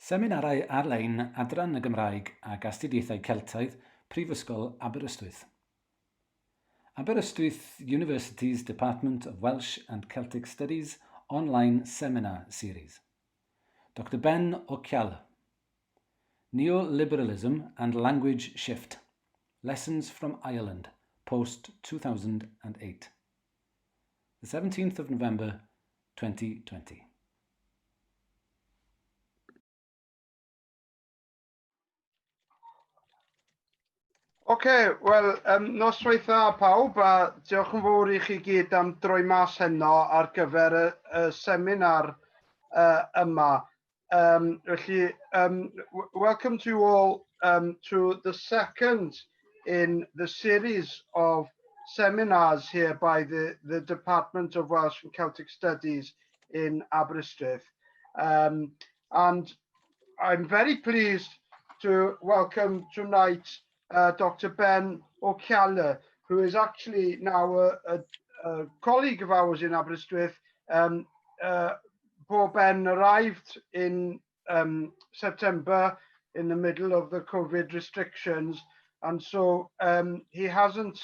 Seminarau ar-lein Adran y Gymraeg ac Astudiaethau Celtaidd, Prifysgol Aberystwyth. Aberystwyth University's Department of Welsh and Celtic Studies online seminar series. Dr. Ben Ó Ceallaigh. Neoliberalism and Language Shift. Lessons from Ireland, post-2008. The 17th of November, 2020. Wel, noswaith dda pawb, a diolch yn fawr i chi gyd am droi mas heno ar gyfer y seminar yma. Welcome to you all to the second in the series of seminars here by the Department of Welsh and Celtic Studies in Aberystwyth. And I'm very pleased to welcome tonight Dr. Ben Ó Ceallaigh, who is actually now a colleague of ours in Aberystwyth. Poor Ben arrived in September in the middle of the COVID restrictions, and so he hasn't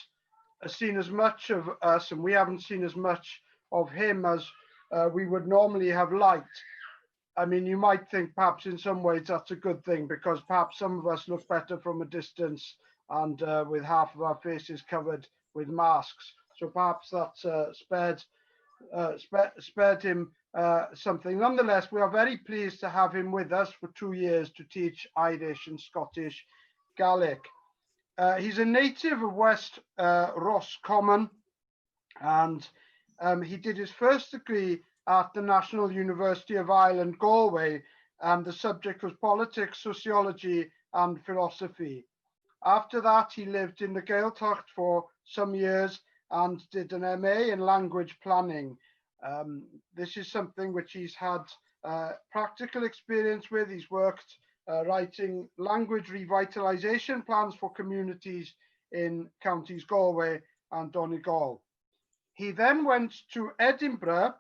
seen as much of us, and we haven't seen as much of him as we would normally have liked. I mean, you might think perhaps in some ways that's a good thing, because perhaps some of us look better from a distance and with half of our faces covered with masks. So perhaps that's spared him something. Nonetheless, we are very pleased to have him with us for 2 years to teach Irish and Scottish Gaelic. He's a native of West Roscommon, and he did his first degree at the National University of Ireland, Galway, and the subject was politics, sociology, and philosophy. After that, he lived in the Gaeltacht for some years and did an MA in language planning. This is something which he's had practical experience with. He's worked writing language revitalisation plans for communities in counties Galway and Donegal. He then went to Edinburgh,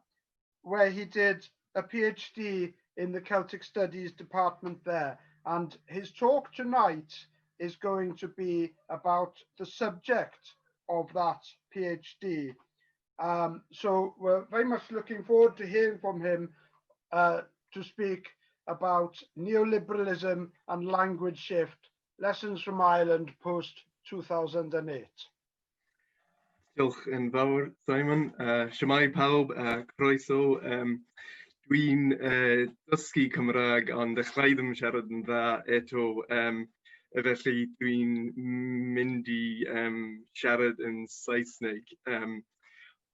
where he did a PhD in the Celtic Studies department there. And his talk tonight is going to be about the subject of that PhD. So we're very much looking forward to hearing from him to speak about neoliberalism and language shift, lessons from Ireland post-2008. Diolch yn fawr, Simon. Siamai pawb, croeso. Dwi'n dysgu Cymraeg, ond dechrau ddim siarad yn dda eto. Felly dwi'n mynd i siarad yn Saesneg.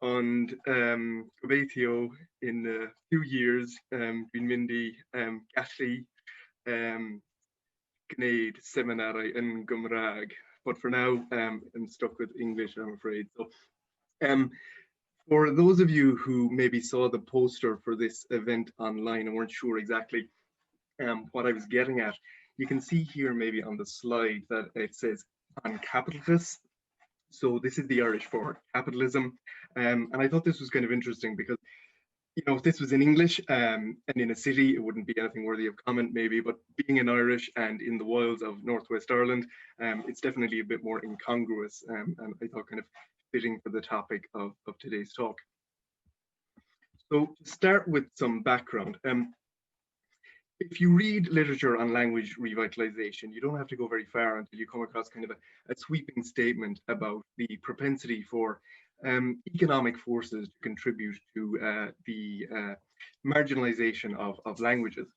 Ond gobeithio in a few years dwi'n mynd i gallu gwneud seminarau yn Gymraeg. But for now, I'm stuck with English, I'm afraid. So, for those of you who maybe saw the poster for this event online and weren't sure exactly what I was getting at, you can see here maybe on the slide that it says on capitalists. So this is the Irish for capitalism. And I thought this was kind of interesting because, you know, if this was in English and in a city, it wouldn't be anything worthy of comment maybe, but being in Irish and in the wilds of Northwest Ireland, it's definitely a bit more incongruous, and I thought kind of fitting for the topic of today's talk. So to start with some background, if you read literature on language revitalization, you don't have to go very far until you come across kind of a sweeping statement about the propensity for economic forces to contribute to the marginalization of languages.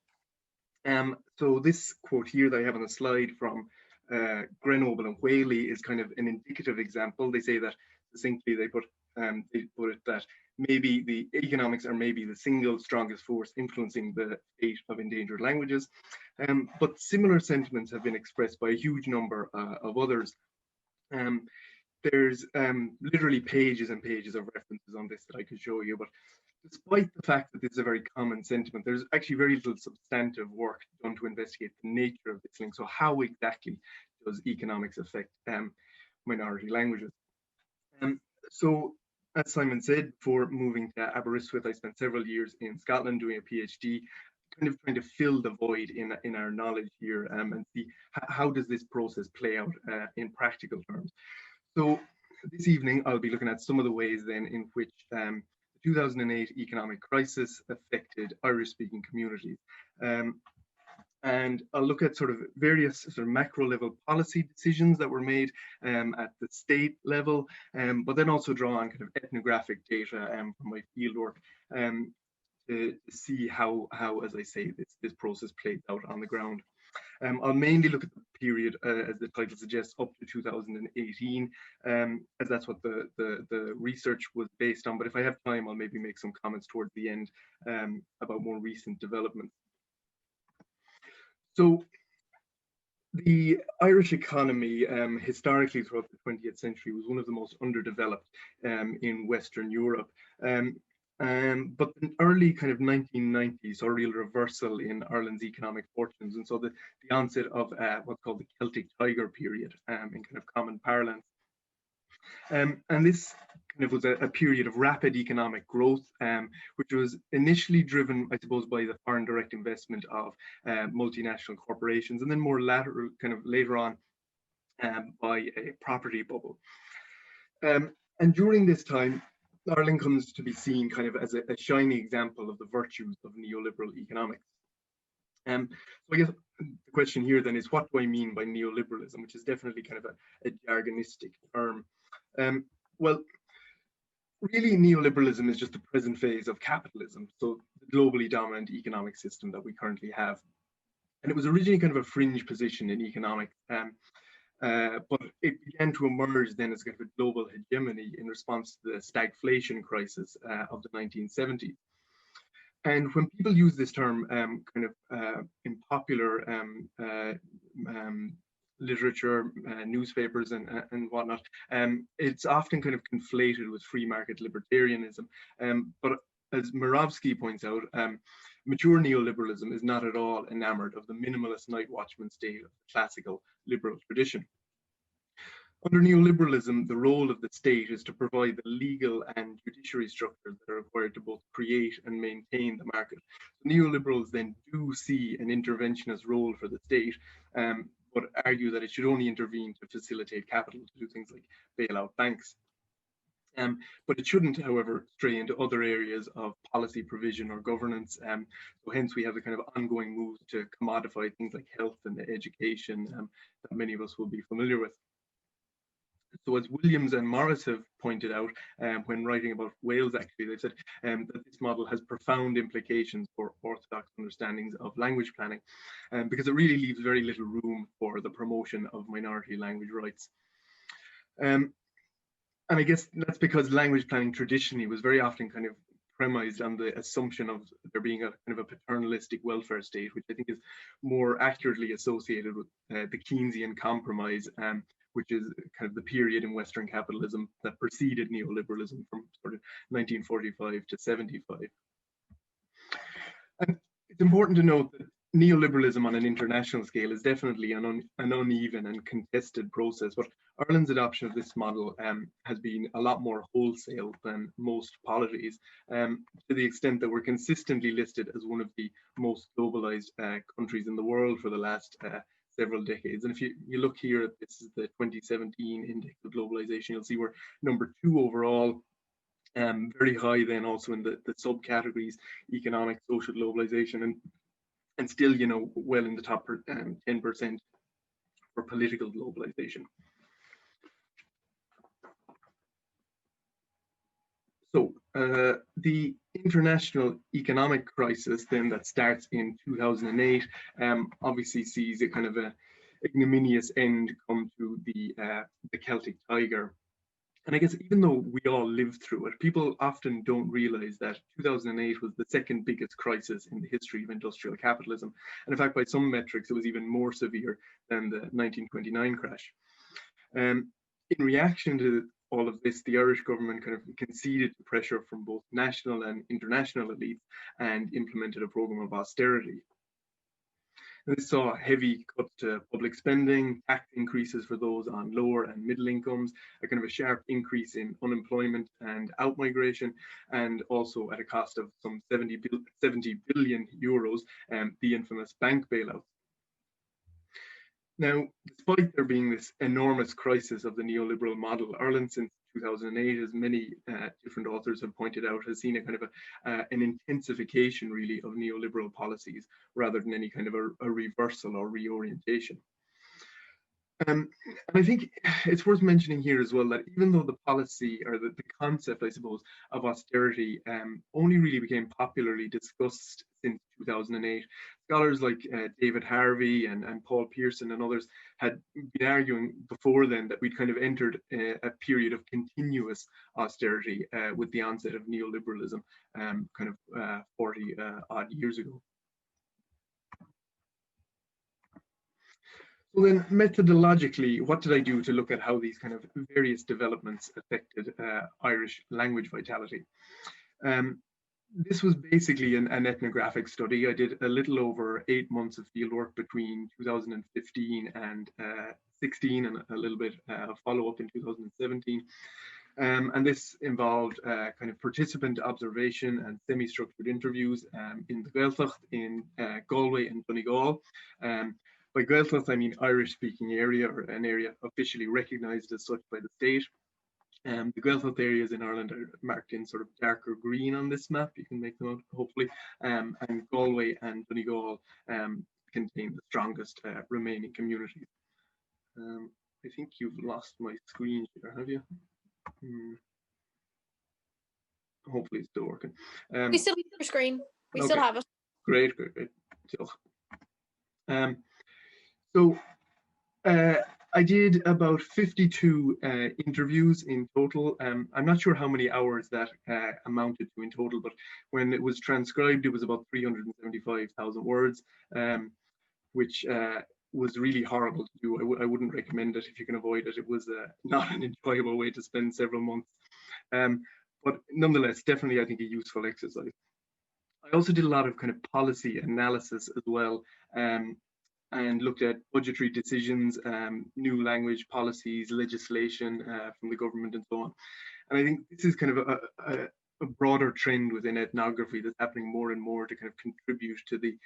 So this quote here that I have on the slide from Grenoble and Whaley is kind of an indicative example. They say that succinctly, they put it that maybe the economics are maybe the single strongest force influencing the fate of endangered languages. But similar sentiments have been expressed by a huge number of others. There's literally pages and pages of references on this that I could show you, but despite the fact that this is a very common sentiment, there's actually very little substantive work done to investigate the nature of this link. So how exactly does economics affect minority languages? So as Simon said, before moving to Aberystwyth, I spent several years in Scotland doing a PhD kind of trying to fill the void in our knowledge here, and see how does this process play out in practical terms. So this evening, I'll be looking at some of the ways then in which the 2008 economic crisis affected Irish-speaking communities. And I'll look at sort of various sort of macro level policy decisions that were made at the state level, but then also draw on kind of ethnographic data from my fieldwork to see how, as I say, this process played out on the ground. I'll mainly look at the period, as the title suggests, up to 2018, as that's what the research was based on. But if I have time, I'll maybe make some comments towards the end about more recent developments. So the Irish economy, historically throughout the 20th century, was one of the most underdeveloped in Western Europe. But the early kind of 1990s saw a real reversal in Ireland's economic fortunes, and so the onset of what's called the Celtic Tiger period in kind of common parlance. And this kind of was a period of rapid economic growth, which was initially driven, I suppose, by the foreign direct investment of multinational corporations, and then more later on by a property bubble. And during this time, Ireland comes to be seen kind of as a shining example of the virtues of neoliberal economics. So I guess the question here then is, what do I mean by neoliberalism, which is definitely kind of a jargonistic term. Well, really, neoliberalism is just the present phase of capitalism, so the globally dominant economic system that we currently have. And it was originally kind of a fringe position in economics, but it began to emerge then as kind of a global hegemony in response to the stagflation crisis of the 1970s. And when people use this term in popular literature, newspapers and whatnot, it's often kind of conflated with free market libertarianism. But as Murawski points out, mature neoliberalism is not at all enamored of the minimalist night watchman state of the classical liberal tradition. Under neoliberalism, the role of the state is to provide the legal and judiciary structures that are required to both create and maintain the market. So neoliberals then do see an interventionist role for the state, but argue that it should only intervene to facilitate capital, to do things like bail out banks. But it shouldn't, however, stray into other areas of policy provision or governance. So hence we have the kind of ongoing move to commodify things like health and education that many of us will be familiar with. So as Williams and Morris have pointed out when writing about Wales, actually, they've said that this model has profound implications for orthodox understandings of language planning, because it really leaves very little room for the promotion of minority language rights. And I guess that's because language planning traditionally was very often kind of premised on the assumption of there being a kind of a paternalistic welfare state, which I think is more accurately associated with the Keynesian compromise, which is kind of the period in Western capitalism that preceded neoliberalism from sort of 1945 to 75. And it's important to note that neoliberalism on an international scale is definitely an uneven and contested process, but Ireland's adoption of this model has been a lot more wholesale than most polities, to the extent that we're consistently listed as one of the most globalized countries in the world for the last several decades. And if you look here, this is the 2017 Index of Globalization, you'll see we're #2 overall, very high then also in the subcategories, economic, social globalization, and still, you know, well in the top 10% for political globalization. So the international economic crisis then that starts in 2008 obviously sees a kind of a ignominious end come to the Celtic Tiger. And I guess even though we all lived through it, people often don't realize that 2008 was the second biggest crisis in the history of industrial capitalism. And in fact, by some metrics, it was even more severe than the 1929 crash. In reaction to all of this, the Irish government kind of conceded to pressure from both national and international elites and implemented a program of austerity. This saw heavy cuts to public spending, tax increases for those on lower and middle incomes, a kind of a sharp increase in unemployment and outmigration, and also at a cost of some 70 billion euros, the infamous bank bailouts. Now, despite there being this enormous crisis of the neoliberal model, Ireland since 2008, as many different authors have pointed out, has seen a kind of an intensification really of neoliberal policies rather than any kind of a reversal or reorientation. And I think it's worth mentioning here as well that even though the policy or the concept, I suppose, of austerity only really became popularly discussed since 2008, scholars like David Harvey and Paul Pearson and others had been arguing before then that we'd kind of entered a period of continuous austerity with the onset of neoliberalism kind of 40 odd years ago. So then methodologically, what did I do to look at how these kind of various developments affected Irish language vitality? This was basically an ethnographic study. I did a little over 8 months of fieldwork between 2015 and 16 and a little bit of follow-up in 2017. And this involved kind of participant observation and semi-structured interviews in the Gaeltacht, in Galway and Donegal. By Gaeltacht, I mean Irish-speaking area, or an area officially recognised as such by the state. The Gaeltacht areas in Ireland are marked in sort of darker green on this map. You can make them out, hopefully. And Galway and Donegal contain the strongest remaining communities. I think you've lost my screen here, have you? Hopefully it's still working. We still have your screen. We okay. Still have it. Great. So I did about 52 interviews in total. I'm not sure how many hours that amounted to in total, but when it was transcribed, it was about 375,000 words, which was really horrible to do. I wouldn't recommend it if you can avoid it. It was not an enjoyable way to spend several months. But nonetheless, definitely, I think, a useful exercise. I also did a lot of kind of policy analysis as well, and looked at budgetary decisions, new language policies, legislation from the government and so on. And I think this is kind of a broader trend within ethnography that's happening more and more to kind of contribute to the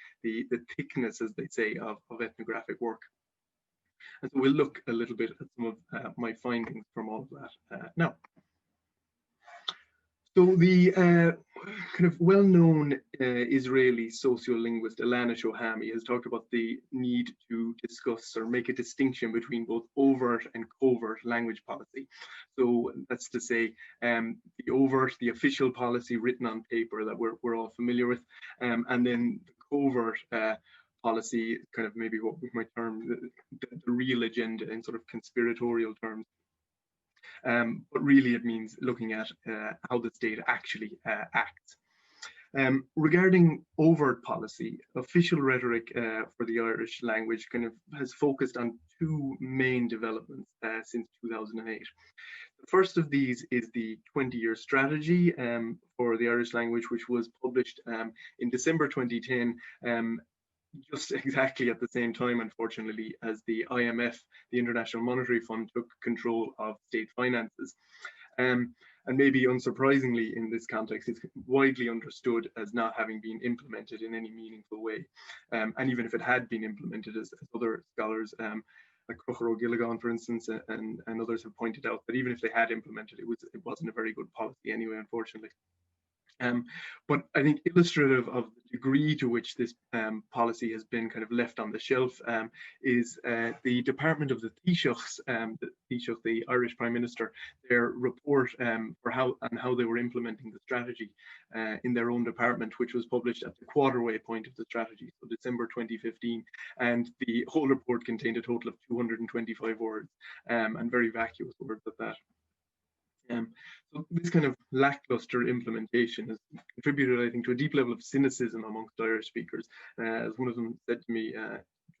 thickness, as they say, of ethnographic work. And so we'll look a little bit at some of my findings from all of that now. So the kind of well-known Israeli sociolinguist Ilana Shohami has talked about the need to discuss or make a distinction between both overt and covert language policy. So that's to say, the overt, the official policy written on paper that we're all familiar with, and then the covert policy, kind of maybe what we might term the real agenda in sort of conspiratorial terms. But really it means looking at how the state actually acts. Regarding overt policy, official rhetoric for the Irish language kind of has focused on two main developments since 2008. The first of these is the 20-year strategy for the Irish language, which was published in December 2010, just exactly at the same time, unfortunately, as the IMF, the International Monetary Fund, took control of state finances. And maybe unsurprisingly in this context, it's widely understood as not having been implemented in any meaningful way. And even if it had been implemented, as other scholars like Crocher O'Gilligan, for instance, and others have pointed out, that even if they had implemented it, it wasn't a very good policy anyway, unfortunately. But I think illustrative of the degree to which this policy has been kind of left on the shelf is the Department of the Taoiseachs, the Irish Prime Minister, their report for how they were implementing the strategy in their own department, which was published at the quarterway point of the strategy, so December 2015, and the whole report contained a total of 225 words, and very vacuous words at that. So this kind of lackluster implementation has contributed, I think, to a deep level of cynicism amongst Irish speakers. As one of them said to me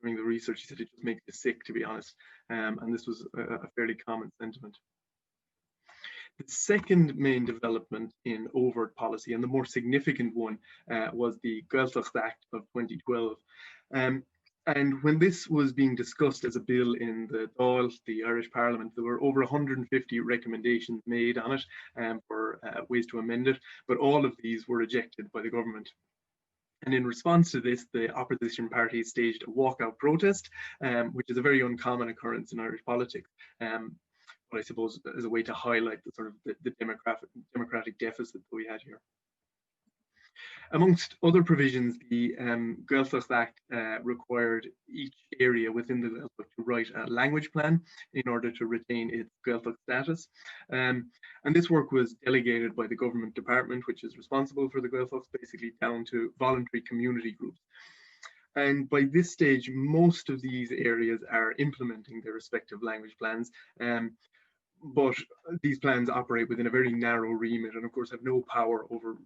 during the research, he said it just makes you sick, to be honest. And this was a fairly common sentiment. The second main development in overt policy, and the more significant one, was the Gaeltacht Act of 2012. And when this was being discussed as a bill in the Dáil, the Irish Parliament, there were over 150 recommendations made on it for ways to amend it, but all of these were rejected by the government. And in response to this, the opposition parties staged a walkout protest, which is a very uncommon occurrence in Irish politics. But I suppose as a way to highlight the sort of the democratic deficit that we had here. Amongst other provisions, the Gaeltacht Act required each area within the Gaeltacht to write a language plan in order to retain its Gaeltacht status. And this work was delegated by the government department, which is responsible for the Gaeltacht, basically down to voluntary community groups. And by this stage, most of these areas are implementing their respective language plans. But these plans operate within a very narrow remit and of course have no power over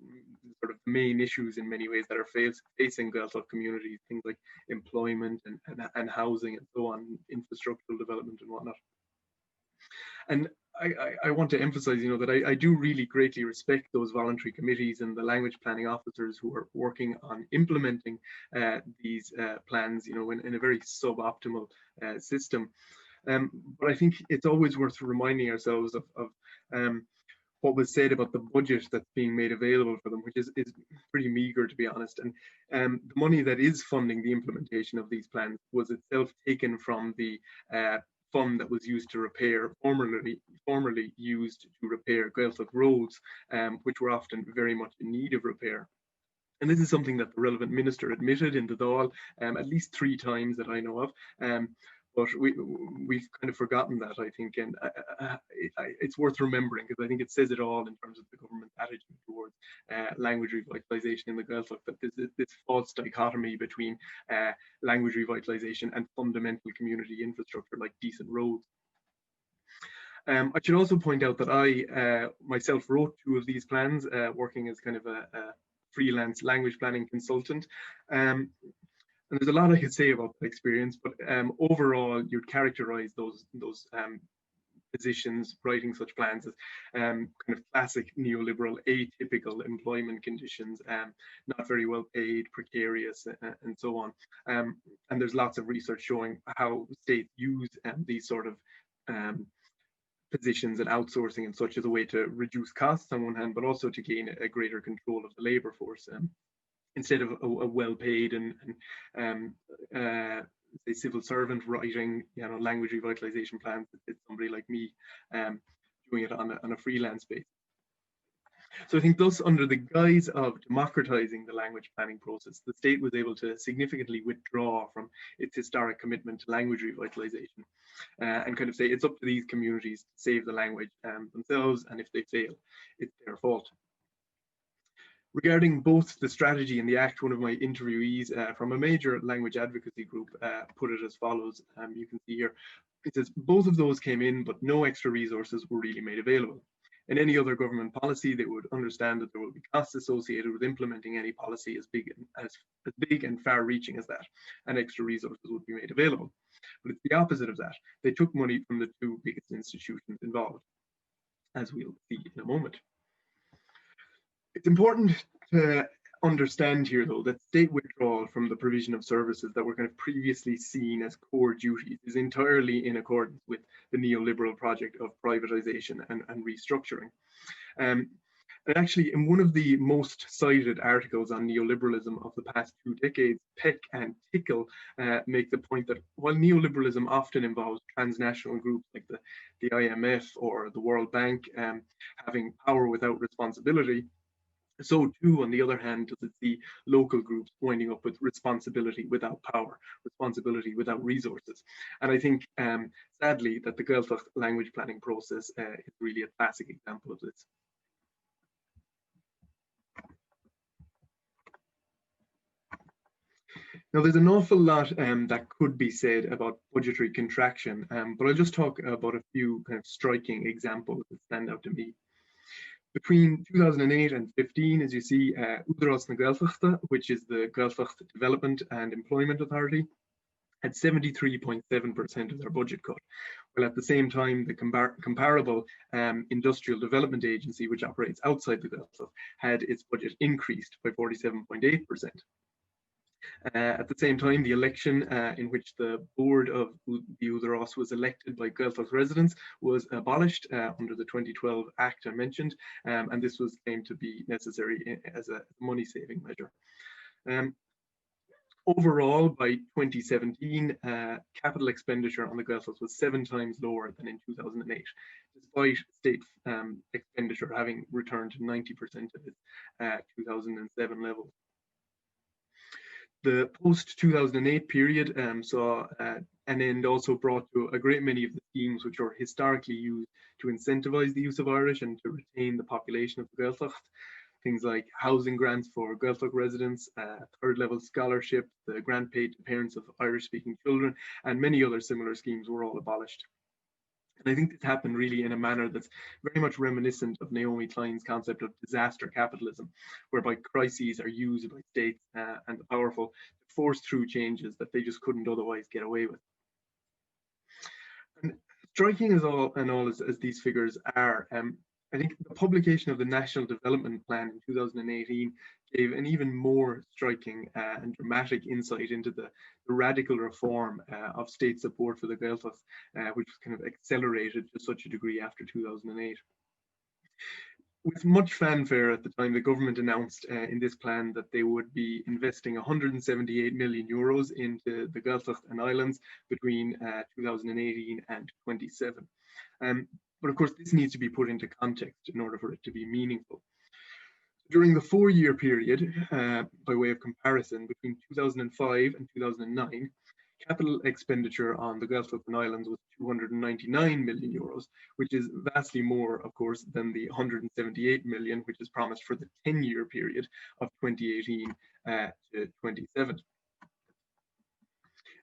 sort of the main issues in many ways that are facing Gaeltacht communities, things like employment and housing and so on, infrastructural development and whatnot. And I want to emphasize, that I do really greatly respect those voluntary committees and the language planning officers who are working on implementing these plans, in a very suboptimal system. But I think it's always worth reminding ourselves of what was said about the budget that's being made available for them, which is pretty meager, to be honest. And the money that is funding the implementation of these plans was itself taken from the fund that was used to repair, formerly used to repair Gaeltacht roads, which were often very much in need of repair. And this is something that the relevant minister admitted in the Dáil at least 3 times that I know of. But we've kind of forgotten that, I think, and it's worth remembering because I think it says it all in terms of the government's attitude towards language revitalisation in the Gaeltacht, that this false dichotomy between language revitalisation and fundamental community infrastructure like decent roads. I should also point out that I myself wrote 2 of these plans, working as kind of a freelance language planning consultant. And there's a lot I could say about that experience, but overall, you'd characterize those positions, writing such plans, as kind of classic neoliberal, atypical employment conditions, not very well paid, precarious, and so on. And there's lots of research showing how states use these sort of positions and outsourcing and such as a way to reduce costs on one hand, but also to gain a greater control of the labor force. Instead of a well-paid and say civil servant writing, language revitalisation plans, it's somebody like me doing it on a freelance basis. So I think thus, under the guise of democratising the language planning process, the state was able to significantly withdraw from its historic commitment to language revitalisation and kind of say it's up to these communities to save the language themselves, and if they fail, it's their fault. Regarding both the strategy and the act, one of my interviewees from a major language advocacy group put it as follows. You can see here, it says, both of those came in, but no extra resources were really made available. In any other government policy, they would understand that there will be costs associated with implementing any policy as big and far-reaching as that, and extra resources would be made available. But it's the opposite of that. They took money from the 2 biggest institutions involved, as we'll see in a moment. It's important to understand here, though, that state withdrawal from the provision of services that were kind of previously seen as core duties is entirely in accordance with the neoliberal project of privatization and restructuring. And actually, in one of the most cited articles on neoliberalism of the past 2 decades, Peck and Tickle make the point that while neoliberalism often involves transnational groups like the IMF or the World Bank having power without responsibility, so too, on the other hand, does it see local groups winding up with responsibility without power, responsibility without resources. And I think, sadly, that the Gaeltacht language planning process is really a classic example of this. Now, there's an awful lot that could be said about budgetary contraction, but I'll just talk about a few kind of striking examples that stand out to me. Between 2008 and 15, as you see, Údarás na Gaeltachta, which is the Gaeltacht Development and Employment Authority, had 73.7% of their budget cut, while at the same time, the comparable Industrial Development Agency, which operates outside the Gaeltacht, had its budget increased by 47.8%. At the same time, the election in which the board of the Údarás was elected by Gaeltacht residents was abolished under the 2012 Act I mentioned, and this was claimed to be necessary as a money-saving measure. Overall, by 2017, capital expenditure on the Gaeltacht was 7 times lower than in 2008, despite state expenditure having returned to 90% of its 2007 levels. The post-2008 period saw an end also brought to a great many of the schemes which were historically used to incentivize the use of Irish and to retain the population of the Gaeltacht. Things like housing grants for Gaeltacht residents, third-level scholarship, the grant paid to parents of Irish-speaking children, and many other similar schemes were all abolished. And I think this happened really in a manner that's very much reminiscent of Naomi Klein's concept of disaster capitalism, whereby crises are used by states and the powerful to force through changes that they just couldn't otherwise get away with. And striking as these figures are, I think the publication of the National Development Plan in 2018 gave an even more striking and dramatic insight into the radical reform of state support for the Gaeltacht, which was kind of accelerated to such a degree after 2008. With much fanfare at the time, the government announced in this plan that they would be investing 178 million euros into the Gaeltacht and Islands between 2018 and 27. But of course, this needs to be put into context in order for it to be meaningful. During the 4-year period, by way of comparison, between 2005 and 2009, capital expenditure on the Gaeltacht and Islands was 299 million euros, which is vastly more, of course, than the 178 million, which is promised for the 10-year period of 2018 to 27.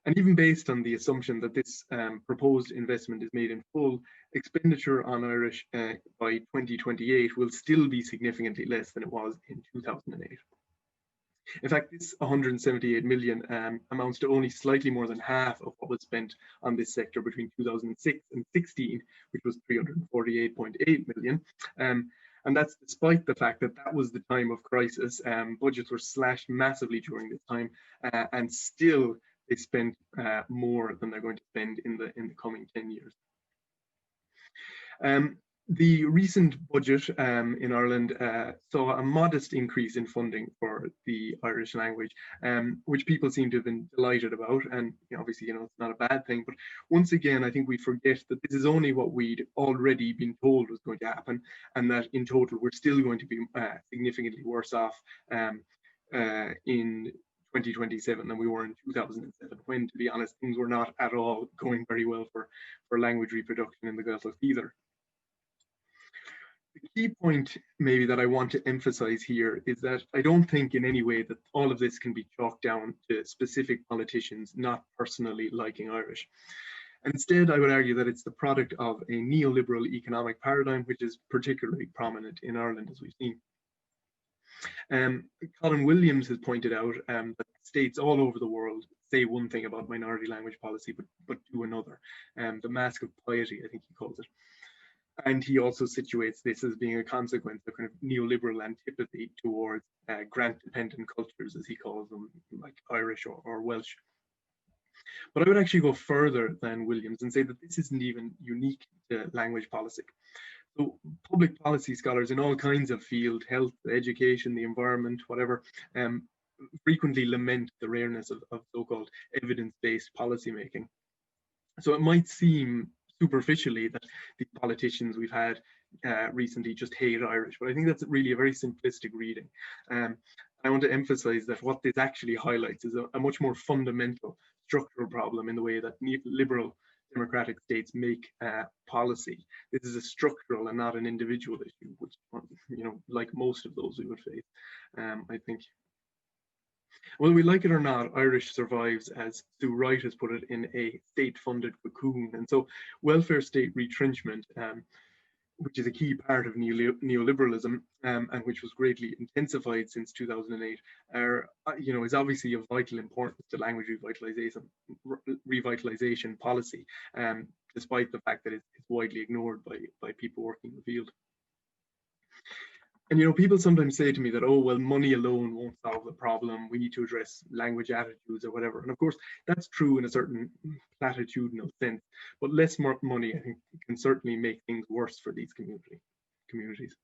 And even based on the assumption that this proposed investment is made in full, expenditure on Irish by 2028 will still be significantly less than it was in 2008. In fact, this 178 million amounts to only slightly more than half of what was spent on this sector between 2006 and 16, which was 348.8 million. And that's despite the fact that that was the time of crisis. Budgets were slashed massively during this time, and still they spent more than they're going to spend in the coming 10 years. The recent budget in Ireland saw a modest increase in funding for the Irish language, which people seem to have been delighted about. And obviously, it's not a bad thing. But once again, I think we forget that this is only what we'd already been told was going to happen, and that in total, we're still going to be significantly worse off in 2027 than we were in 2007, when, to be honest, things were not at all going very well for language reproduction in the Gaeltacht either. The key point maybe that I want to emphasize here is that I don't think in any way that all of this can be chalked down to specific politicians not personally liking Irish. Instead, I would argue that it's the product of a neoliberal economic paradigm, which is particularly prominent in Ireland, as we've seen. Colin Williams has pointed out that states all over the world say one thing about minority language policy, but do another. The mask of piety, I think he calls it. And he also situates this as being a consequence of kind of neoliberal antipathy towards grant-dependent cultures, as he calls them, like Irish or Welsh. But I would actually go further than Williams and say that this isn't even unique to language policy. So public policy scholars in all kinds of fields, health, education, the environment, whatever, frequently lament the rareness of so-called evidence-based policymaking. So it might seem superficially that the politicians we've had recently just hate Irish, but I think that's really a very simplistic reading. I want to emphasize that what this actually highlights is a much more fundamental structural problem in the way that liberal democratic states make policy. This is a structural and not an individual issue, which, like most of those we would face, I think. Whether we like it or not, Irish survives, as Sue Wright has put it, in a state-funded cocoon. And so welfare state retrenchment, which is a key part of neoliberalism, and which was greatly intensified since 2008, is obviously of vital importance to language revitalization policy, despite the fact that it's widely ignored by people working in the field. And, you know, people sometimes say to me that, oh, well, money alone won't solve the problem. We need to address language attitudes or whatever. And of course, that's true in a certain platitudinal sense. But less money, I think, can certainly make things worse for these communities.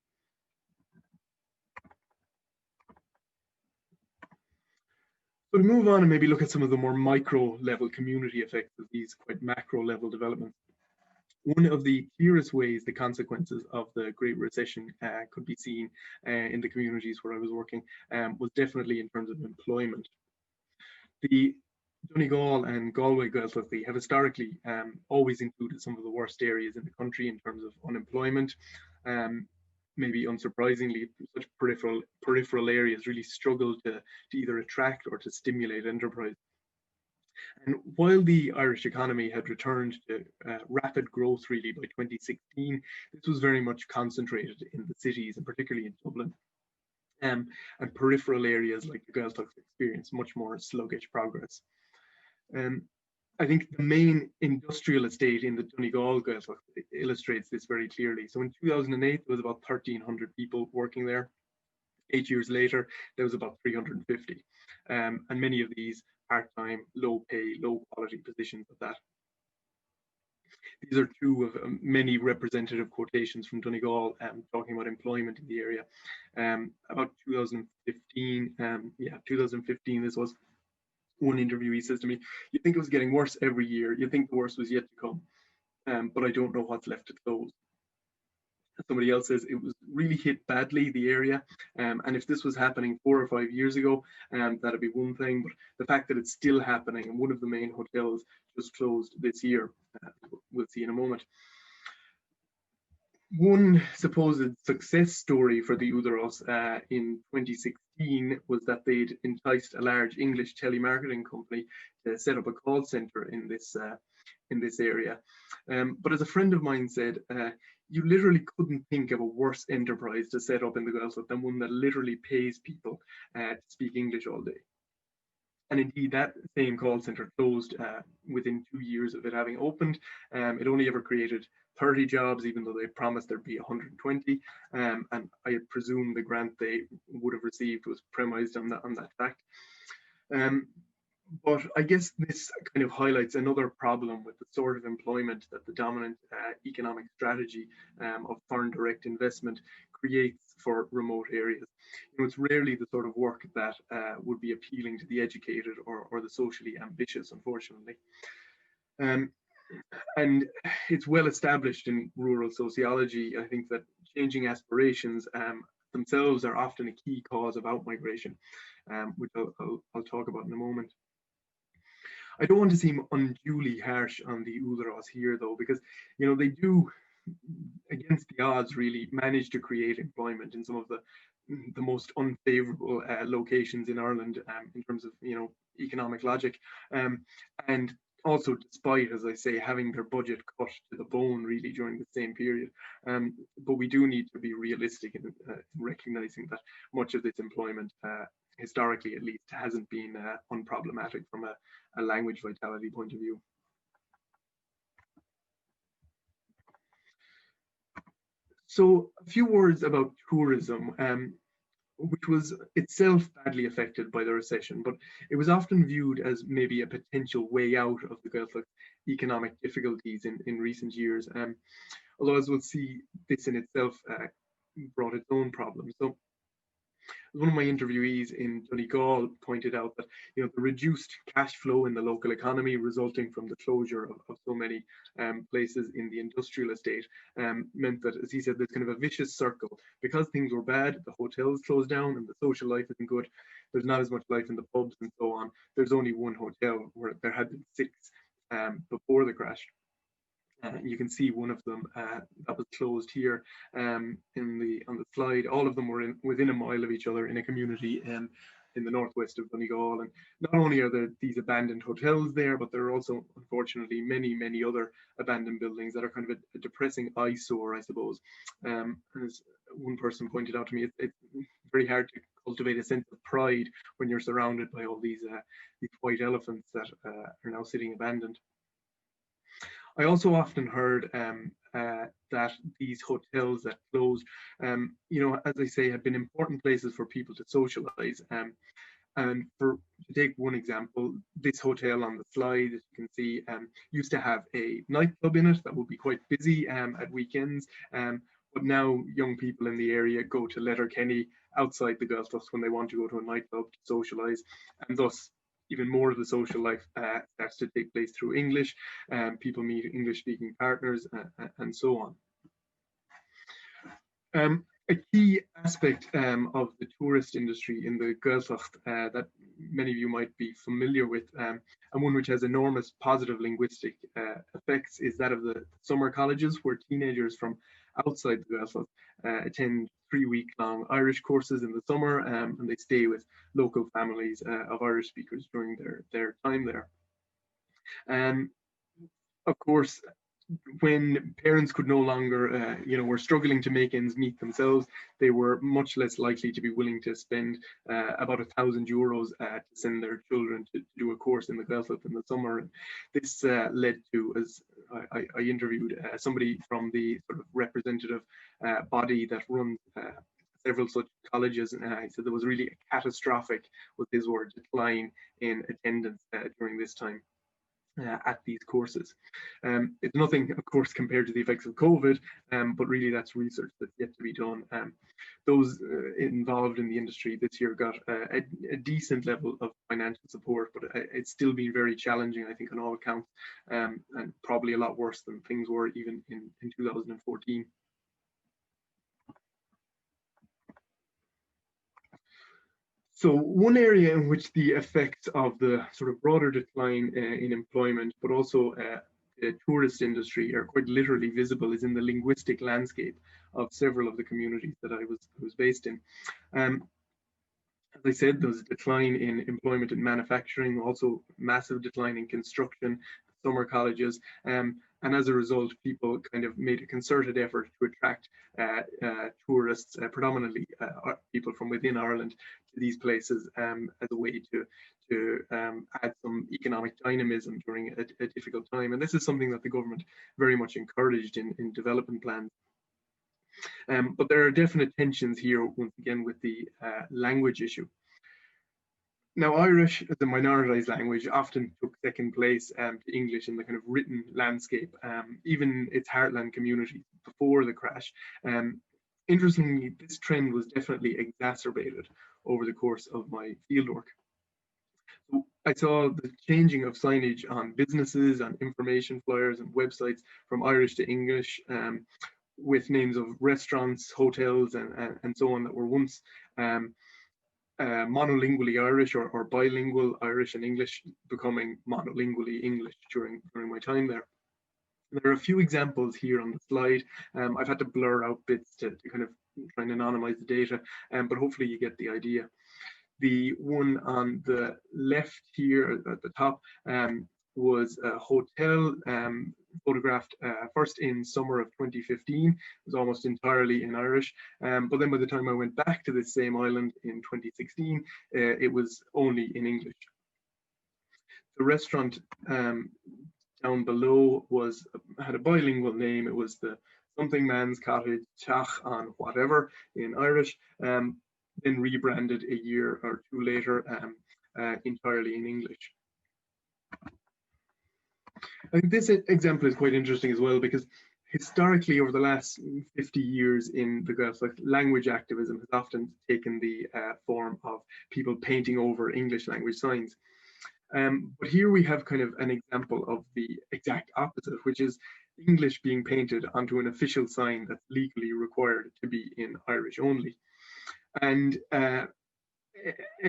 So to move on and maybe look at some of the more micro level community effects of these quite macro level developments. One of the clearest ways the consequences of the Great Recession could be seen in the communities where I was working was definitely in terms of employment. The Donegal and Galway Gaeltachtaí have historically always included some of the worst areas in the country in terms of unemployment. Maybe unsurprisingly, such peripheral areas really struggle to either attract or to stimulate enterprise. And while the Irish economy had returned to rapid growth really by 2016, this was very much concentrated in the cities and particularly in Dublin. And peripheral areas like the Gaeltacht experienced much more sluggish progress. I think the main industrial estate in the Donegal Gaeltacht illustrates this very clearly. So in 2008, there was about 1,300 people working there. 8 years later, there was about 350. And many of these part-time, low pay, low quality positions at that. These are two of many representative quotations from Donegal talking about employment in the area. About 2015, 2015, this was one interviewee says to me, you think it was getting worse every year, you think the worst was yet to come, but I don't know what's left to close. Somebody else says it was really hit badly, the area, and if this was happening 4 or 5 years ago, that'd be one thing, but the fact that it's still happening and one of the main hotels just closed this year, we'll see in a moment. One supposed success story for the Údaráis in 2016 was that they'd enticed a large English telemarketing company to set up a call center in this area. But as a friend of mine said, you literally couldn't think of a worse enterprise to set up in the Gaeltacht than one that literally pays people to speak English all day. And indeed, that same call center closed within 2 years of it having opened. It only ever created 30 jobs, even though they promised there'd be 120. And I presume the grant they would have received was premised on that fact. But I guess this kind of highlights another problem with the sort of employment that the dominant economic strategy of foreign direct investment creates for remote areas. You know, it's rarely the sort of work that would be appealing to the educated or the socially ambitious, unfortunately. And it's well established in rural sociology, I think, that changing aspirations themselves are often a key cause of outmigration, which I'll talk about in a moment. I don't want to seem unduly harsh on the Údaráis here, though, because, you know, they do, against the odds, really manage to create employment in some of the most unfavorable locations in Ireland in terms of, you know, economic logic. And also, despite, as I say, having their budget cut to the bone really during the same period. But we do need to be realistic in recognizing that much of this employment, historically at least, hasn't been unproblematic from a language vitality point of view. So a few words about tourism, which was itself badly affected by the recession, but it was often viewed as maybe a potential way out of the Gaeltacht economic difficulties in recent years. Although, as we'll see, this in itself brought its own problems. So one of my interviewees in Donegal pointed out that, you know, the reduced cash flow in the local economy resulting from the closure of so many places in the industrial estate meant that, as he said, there's kind of a vicious circle. Because things were bad, the hotels closed down and the social life isn't good. There's not as much life in the pubs and so on. There's only one hotel where there had been 6 before the crash. You can see one of them that was closed here on the slide. All of them were within a mile of each other in a community in the northwest of Donegal. And not only are there these abandoned hotels there, but there are also, unfortunately, many other abandoned buildings that are kind of a depressing eyesore, I suppose. As one person pointed out to me, it's very hard to cultivate a sense of pride when you're surrounded by all these white elephants that are now sitting abandoned. I also often heard that these hotels that closed, you know, as I say, had been important places for people to socialize. And to take one example, this hotel on the slide, as you can see, used to have a nightclub in it that would be quite busy at weekends. But now young people in the area go to Letterkenny outside the Gaeltacht when they want to go to a nightclub to socialise, and thus even more of the social life starts to take place through English. People meet English-speaking partners, and so on. A key aspect of the tourist industry in the Gaeltacht that many of you might be familiar with, and one which has enormous positive linguistic effects, is that of the summer colleges, where teenagers from outside the Gaeltacht attend 3-week-long Irish courses in the summer, and they stay with local families of Irish speakers during their time there. Of course, when parents could no longer, you know, were struggling to make ends meet themselves, they were much less likely to be willing to spend about €1,000 to send their children to do a course in the Gaeltacht in the summer. And this led to, as I interviewed somebody from the sort of representative body that runs several such colleges, and he said there was really a catastrophic, with his word, decline in attendance during this time. At these courses. It's nothing, of course, compared to the effects of COVID, but really that's research that's yet to be done. Those involved in the industry this year got a decent level of financial support, but it's still been very challenging, I think, on all accounts, and probably a lot worse than things were even in 2014. So one area in which the effects of the sort of broader decline in employment, but also the tourist industry, are quite literally visible is in the linguistic landscape of several of the communities that I was based in. As I said, there was a decline in employment in manufacturing, also massive decline in construction, summer colleges, and as a result, people kind of made a concerted effort to attract tourists, predominantly people from within Ireland, to these places as a way to add some economic dynamism during a difficult time. And this is something that the government very much encouraged in development plans. But there are definite tensions here, once again, with the language issue. Now, Irish as a minoritized language often took second place to English in the kind of written landscape, even its heartland communities before the crash. Interestingly, this trend was definitely exacerbated over the course of my fieldwork. So I saw the changing of signage on businesses, on information flyers and websites from Irish to English, with names of restaurants, hotels, and so on that were once monolingually Irish or bilingual Irish and English, becoming monolingually English during my time there. There are a few examples here on the slide. I've had to blur out bits to kind of try and anonymize the data, but hopefully you get the idea. The one on the left here at the top was a hotel photographed first in summer of 2015. It was almost entirely in Irish, but then by the time I went back to this same island in 2016, it was only in English. The restaurant down below had a bilingual name. It was the Something Man's Cottage, Teach on whatever in Irish, then rebranded a year or two later entirely in English. I think this example is quite interesting as well, because historically, over the last 50 years in the Gaeltacht, language activism has often taken the form of people painting over English language signs. But here we have kind of an example of the exact opposite, which is English being painted onto an official sign that's legally required to be in Irish only. And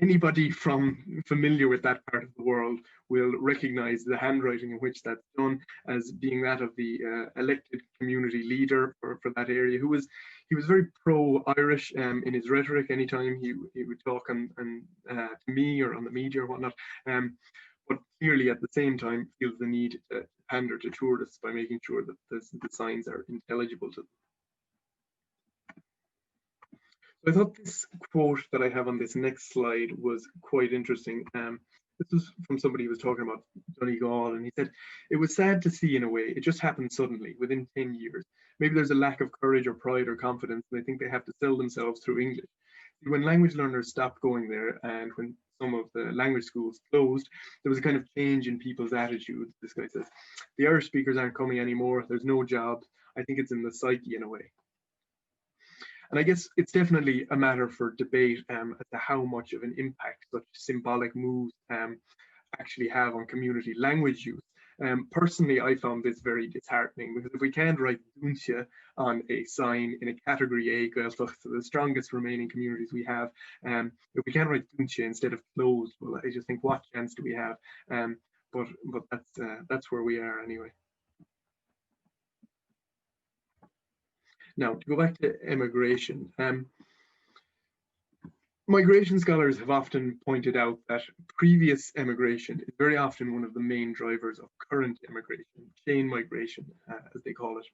anybody familiar with that part of the world will recognize the handwriting in which that's done as being that of the elected community leader for that area, he was very pro-Irish in his rhetoric. Anytime he would talk to me or on the media or whatnot, but clearly at the same time feels the need to pander to tourists by making sure that the signs are intelligible to them. I thought this quote that I have on this next slide was quite interesting. this was from somebody who was talking about Donegal, and he said, it was sad to see in a way, it just happened suddenly within 10 years. Maybe there's a lack of courage or pride or confidence, and they think they have to sell themselves through English. When language learners stopped going there and when some of the language schools closed, there was a kind of change in people's attitudes. This guy says, the Irish speakers aren't coming anymore, there's no jobs. I think it's in the psyche in a way. And I guess it's definitely a matter for debate as to how much of an impact such symbolic moves actually have on community language use. Personally, I found this very disheartening, because if we can't write Dúnse on a sign in a category A, Gaeltacht, so the strongest remaining communities we have, if we can't write Dúnse instead of closed, well, I just think, what chance do we have? But that's where we are anyway. Now, to go back to emigration, migration scholars have often pointed out that previous emigration is very often one of the main drivers of current emigration, chain migration, as they call it.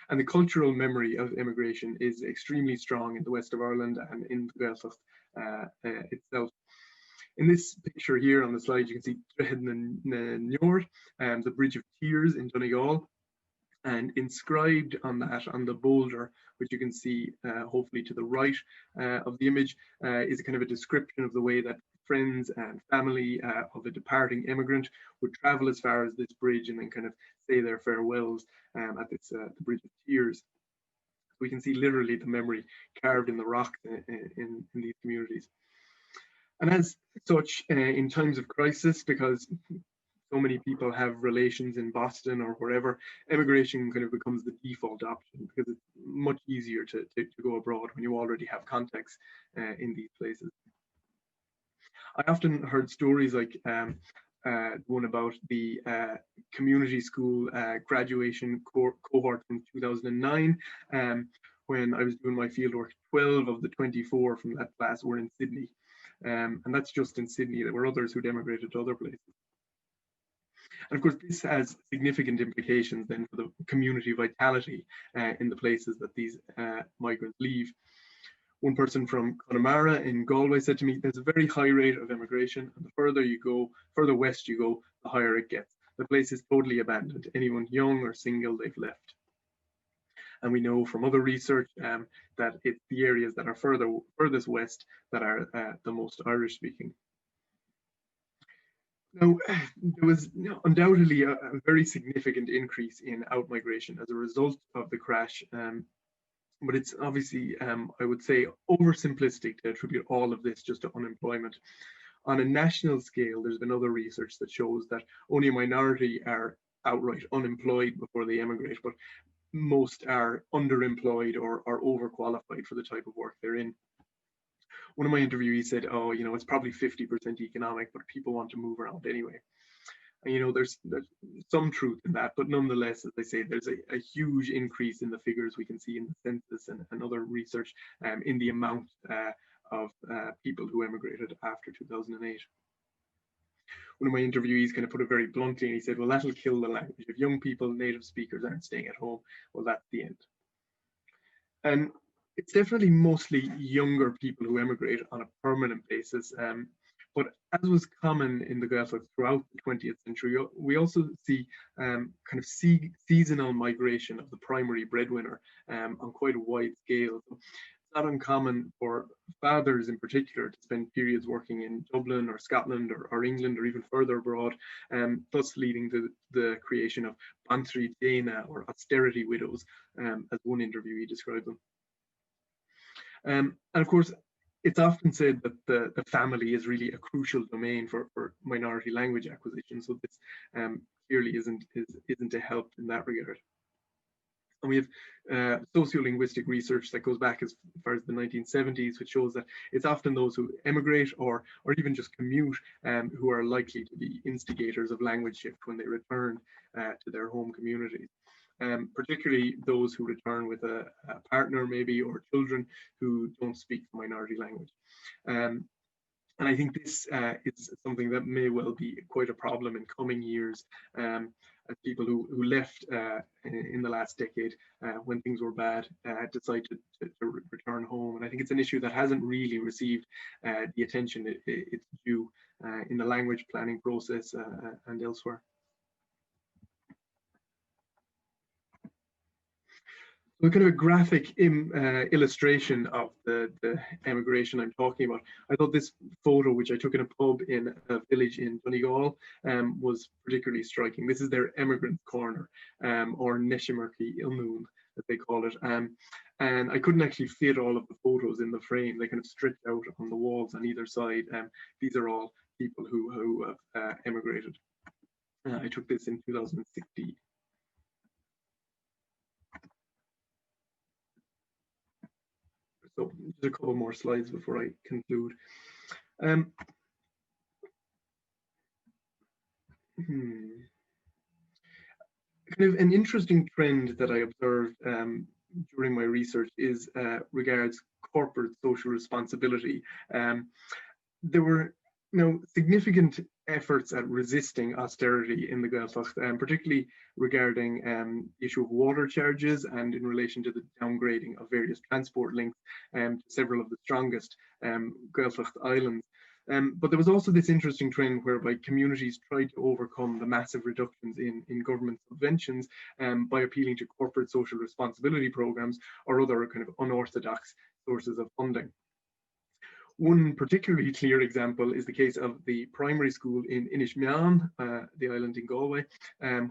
And the cultural memory of immigration is extremely strong in the west of Ireland and in the Gaeltacht itself. In this picture here on the slide, you can see Tachwedd na Niord, the Bridge of Tears in Donegal. And inscribed on that, on the boulder, which you can see hopefully to the right of the image, is a kind of a description of the way that friends and family of a departing immigrant would travel as far as this bridge and then kind of say their farewells at this the Bridge of Tears. We can see literally the memory carved in the rock in these communities. And as such, in times of crisis, because so many people have relations in Boston or wherever, emigration kind of becomes the default option, because it's much easier to go abroad when you already have contacts in these places. I often heard stories like one about the community school graduation cohort from 2009, when I was doing my fieldwork. 12 of the 24 from that class were in Sydney, and that's just in Sydney. There were others who'd emigrated to other places. And of course, this has significant implications then for the community vitality in the places that these migrants leave. One person from Connemara in Galway said to me, there's a very high rate of immigration, and the further you go, further west you go, the higher it gets. The place is totally abandoned. Anyone young or single, they've left. And we know from other research that it's the areas that are furthest west that are the most Irish speaking. Now, there was undoubtedly a very significant increase in outmigration as a result of the crash, but it's obviously, I would say, oversimplistic to attribute all of this just to unemployment. On a national scale, there's been other research that shows that only a minority are outright unemployed before they emigrate, but most are underemployed or overqualified for the type of work they're in. One of my interviewees said, oh, you know, it's probably 50% economic, but people want to move around anyway. And, you know, there's some truth in that, but nonetheless, as I say, there's a huge increase in the figures we can see in the census and other research in the amount of people who emigrated after 2008. One of my interviewees kind of put it very bluntly, and he said, well, that'll kill the language. If young people, native speakers aren't staying at home, well, that's the end. And it's definitely mostly younger people who emigrate on a permanent basis. But as was common in the Gaeltacht throughout the 20th century, we also see kind of seasonal migration of the primary breadwinner on quite a wide scale. So it's not uncommon for fathers in particular to spend periods working in Dublin or Scotland or England or even further abroad, thus leading to the creation of bantry déna or austerity widows, as one interviewee described them. And of course, it's often said that the family is really a crucial domain for minority language acquisition. So this clearly isn't a help in that regard. And we have sociolinguistic research that goes back as far as the 1970s, which shows that it's often those who emigrate or even just commute who are likely to be instigators of language shift when they return to their home communities. Particularly those who return with a partner maybe or children who don't speak the minority language. And I think this is something that may well be quite a problem in coming years, as people who left in the last decade when things were bad decide to return home. And I think it's an issue that hasn't really received the attention it's due in the language planning process and elsewhere. So kind of a graphic illustration of the emigration I'm talking about. I thought this photo, which I took in a pub in a village in Donegal, was particularly striking. This is their emigrant corner, or Neshimerki Ilnoon, as they call it. And I couldn't actually fit all of the photos in the frame. They kind of stretched out on the walls on either side. These are all people who have emigrated. I took this in 2016. So just a couple more slides before I conclude. Kind of an interesting trend that I observed during my research is regards corporate social responsibility. There were significant efforts at resisting austerity in the Gaeltacht, particularly regarding the issue of water charges and in relation to the downgrading of various transport links to several of the strongest Gaeltacht islands. But there was also this interesting trend whereby communities tried to overcome the massive reductions in government subventions by appealing to corporate social responsibility programs or other kind of unorthodox sources of funding. One particularly clear example is the case of the primary school in Inishmean, the island in Galway,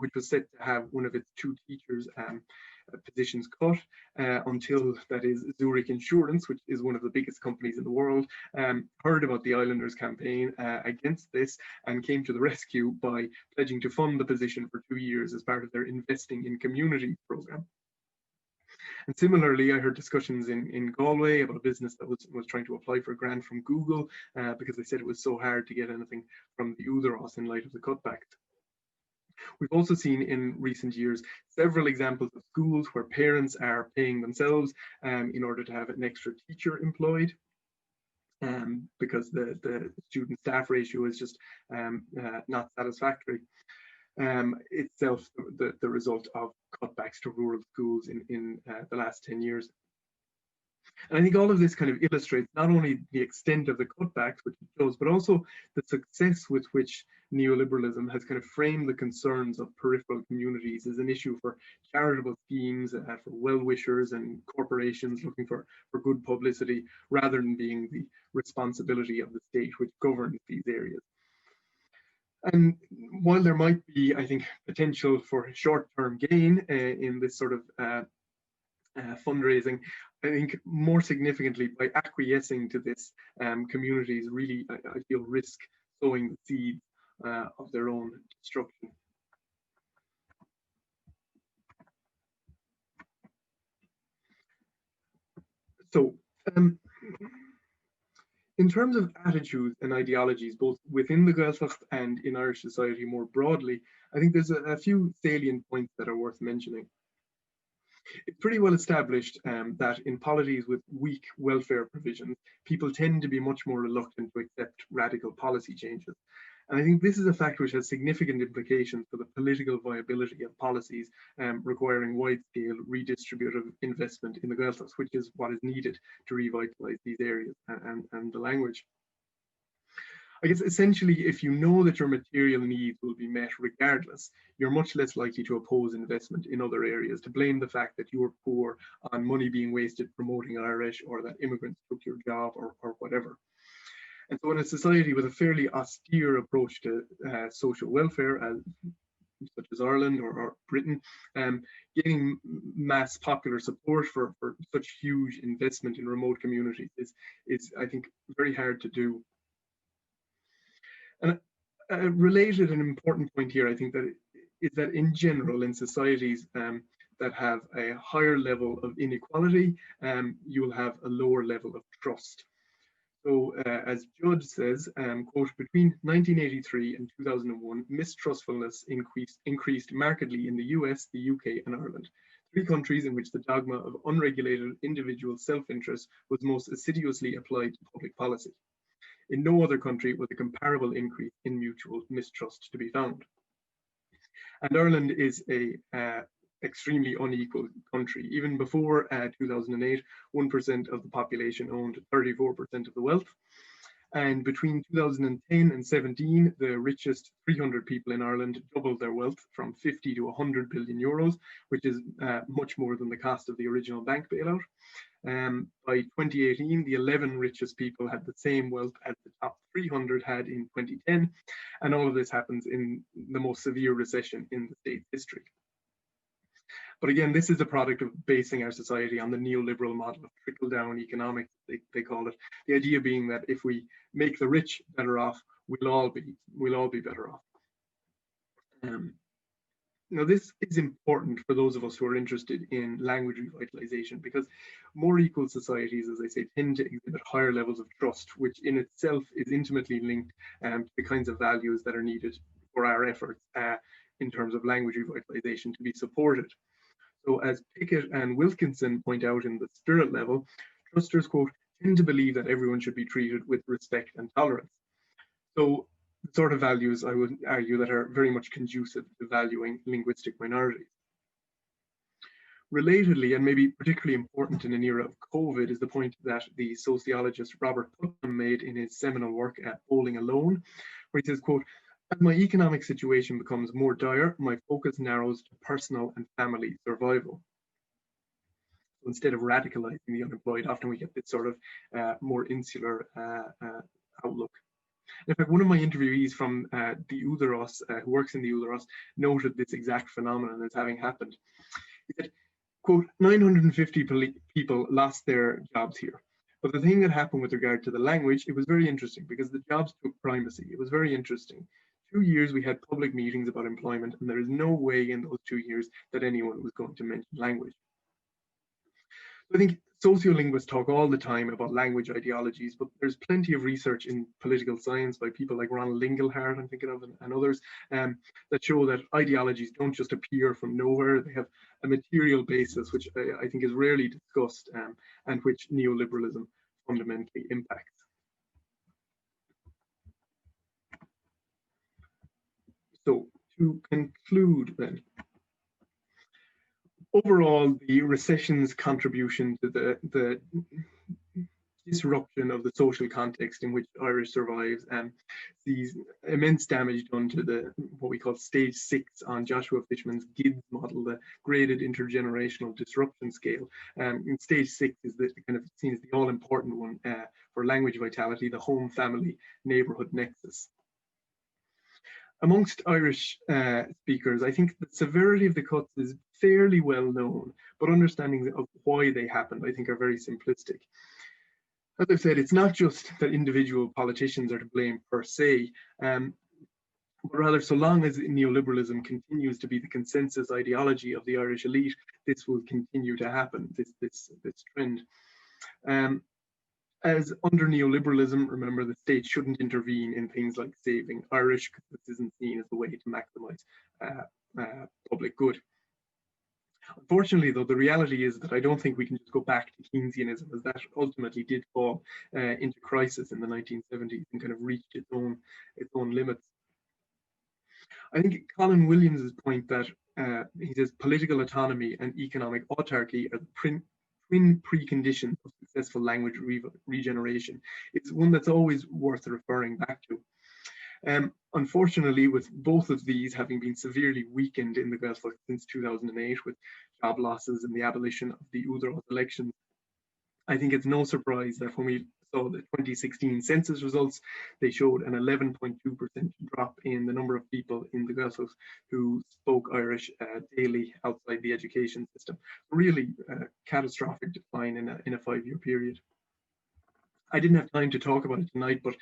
which was set to have one of its 2 teachers' positions cut until, that is, Zurich Insurance, which is one of the biggest companies in the world, heard about the Islanders' campaign against this and came to the rescue by pledging to fund the position for 2 years as part of their Investing in Community programme. And similarly, I heard discussions in Galway about a business that was trying to apply for a grant from Google because they said it was so hard to get anything from the Údaráis in light of the cutbacks. We've also seen in recent years several examples of schools where parents are paying themselves in order to have an extra teacher employed, because the student staff ratio is just not satisfactory. Itself the result of cutbacks to rural schools in the last 10 years. And I think all of this kind of illustrates not only the extent of the cutbacks, which it does, but also the success with which neoliberalism has kind of framed the concerns of peripheral communities as an issue for charitable schemes, for well-wishers and corporations looking for good publicity, rather than being the responsibility of the state which governs these areas. And while there might be, I think, potential for short-term gain in this sort of fundraising, I think more significantly, by acquiescing to this, communities really, I feel, risk sowing the seeds of their own destruction. So, in terms of attitudes and ideologies, both within the Gaeltacht and in Irish society more broadly, I think there's a few salient points that are worth mentioning. It's pretty well established that in polities with weak welfare provisions, people tend to be much more reluctant to accept radical policy changes. And I think this is a fact which has significant implications for the political viability of policies requiring wide-scale redistributive investment in the Gaeltacht, which is what is needed to revitalise these areas and the language. I guess essentially, if you know that your material needs will be met regardless, you're much less likely to oppose investment in other areas, to blame the fact that you were poor on money being wasted promoting Irish, or that immigrants took your job, or whatever. And so in a society with a fairly austere approach to social welfare, such as Ireland or Britain, gaining mass popular support for such huge investment in remote communities is, I think, very hard to do. And a related and important point here, I think, that is that in general, in societies that have a higher level of inequality, you will have a lower level of trust. So as Judd says, quote, between 1983 and 2001, mistrustfulness increased markedly in the US, the UK and Ireland, 3 countries in which the dogma of unregulated individual self-interest was most assiduously applied to public policy. In no other country was a comparable increase in mutual mistrust to be found. And Ireland is a extremely unequal country. Even before 2008, 1% of the population owned 34% of the wealth. And between 2010 and 17, the richest 300 people in Ireland doubled their wealth from 50 to 100 billion euros, which is much more than the cost of the original bank bailout. By 2018, the 11 richest people had the same wealth as the top 300 had in 2010. And all of this happens in the most severe recession in the state's history. But again, this is a product of basing our society on the neoliberal model of trickle-down economics, they call it. The idea being that if we make the rich better off, we'll all be better off. Now, this is important for those of us who are interested in language revitalization, because more equal societies, as I say, tend to exhibit higher levels of trust, which in itself is intimately linked to the kinds of values that are needed for our efforts in terms of language revitalization to be supported. So as Pickett and Wilkinson point out in the spirit level, trusters, quote, tend to believe that everyone should be treated with respect and tolerance. So the sort of values, I would argue, that are very much conducive to valuing linguistic minorities. Relatedly, and maybe particularly important in an era of COVID, is the point that the sociologist Robert Putnam made in his seminal work at Bowling Alone, where he says, quote, as my economic situation becomes more dire, my focus narrows to personal and family survival. So instead of radicalizing the unemployed, often we get this sort of more insular outlook. In fact, one of my interviewees from the Údaráis, who works in the Údaráis, noted this exact phenomenon as having happened. He said, quote, 950 people lost their jobs here. But the thing that happened with regard to the language, it was very interesting because the jobs took primacy. It was very interesting. 2 years we had public meetings about employment, and there is no way in those 2 years that anyone was going to mention language. I think sociolinguists talk all the time about language ideologies, but there's plenty of research in political science by people like Ronald Inglehart, I'm thinking of, and others, that show that ideologies don't just appear from nowhere. They have a material basis, which I think is rarely discussed, and which neoliberalism fundamentally impacts. So to conclude then, overall, the recession's contribution to the disruption of the social context in which Irish survives and sees immense damage done to what we call stage 6 on Joshua Fishman's Gibbs model, the graded intergenerational disruption scale. And stage 6 is the kind of seen as the all-important one for language vitality, the home, family, neighbourhood nexus. Amongst Irish speakers, I think the severity of the cuts is fairly well known, but understandings of why they happened, I think, are very simplistic. As I've said, it's not just that individual politicians are to blame per se, but rather so long as neoliberalism continues to be the consensus ideology of the Irish elite, this will continue to happen, this trend. As under neoliberalism, remember, the state shouldn't intervene in things like saving Irish, because this isn't seen as the way to maximise public good. Unfortunately, though, the reality is that I don't think we can just go back to Keynesianism, as that ultimately did fall into crisis in the 1970s and kind of reached its own limits. I think Colin Williams's point that he says political autonomy and economic autarky are the twin preconditions of successful language regeneration. It's one that's always worth referring back to. Unfortunately, with both of these having been severely weakened in the Gaeltacht since 2008, with job losses and the abolition of the Údaráis elections, I think it's no surprise that when we saw the 2016 census results, they showed an 11.2% drop in the number of people in the Gaeltacht who spoke Irish daily outside the education system. Really catastrophic decline in a 5-year period. I didn't have time to talk about it tonight, but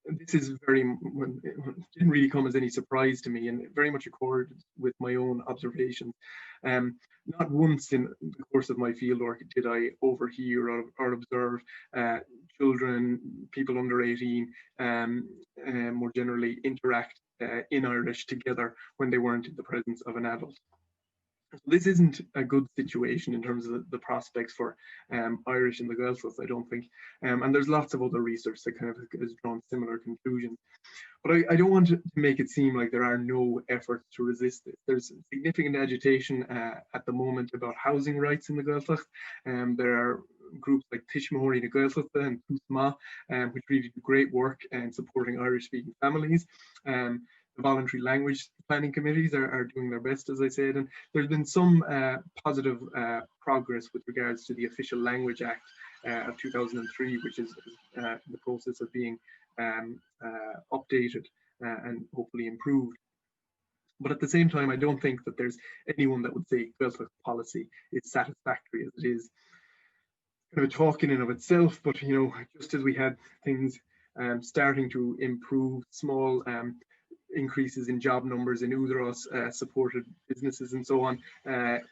this is it didn't really come as any surprise to me, and it very much accorded with my own observations. Not once in the course of my fieldwork did I overhear or observe children, people under 18, more generally interact in Irish together when they weren't in the presence of an adult. This isn't a good situation in terms of the prospects for Irish in the Gaeltacht, I don't think. And there's lots of other research that kind of has drawn similar conclusions. But I don't want to make it seem like there are no efforts to resist it. There's significant agitation at the moment about housing rights in the Gaeltacht. There are groups like Tishmahori na Gaeltacht and Tusma, which really do great work in supporting Irish-speaking families. The voluntary language planning committees are doing their best, as I said, and there's been some positive progress with regards to the Official Language Act of 2003, which is in the process of being updated and hopefully improved. But at the same time, I don't think that there's anyone that would say Gaeltacht policy is satisfactory as it is. Kind of a talk in and of itself, but you know, just as we had things starting to improve, small increases in job numbers in Údaráis supported businesses and so on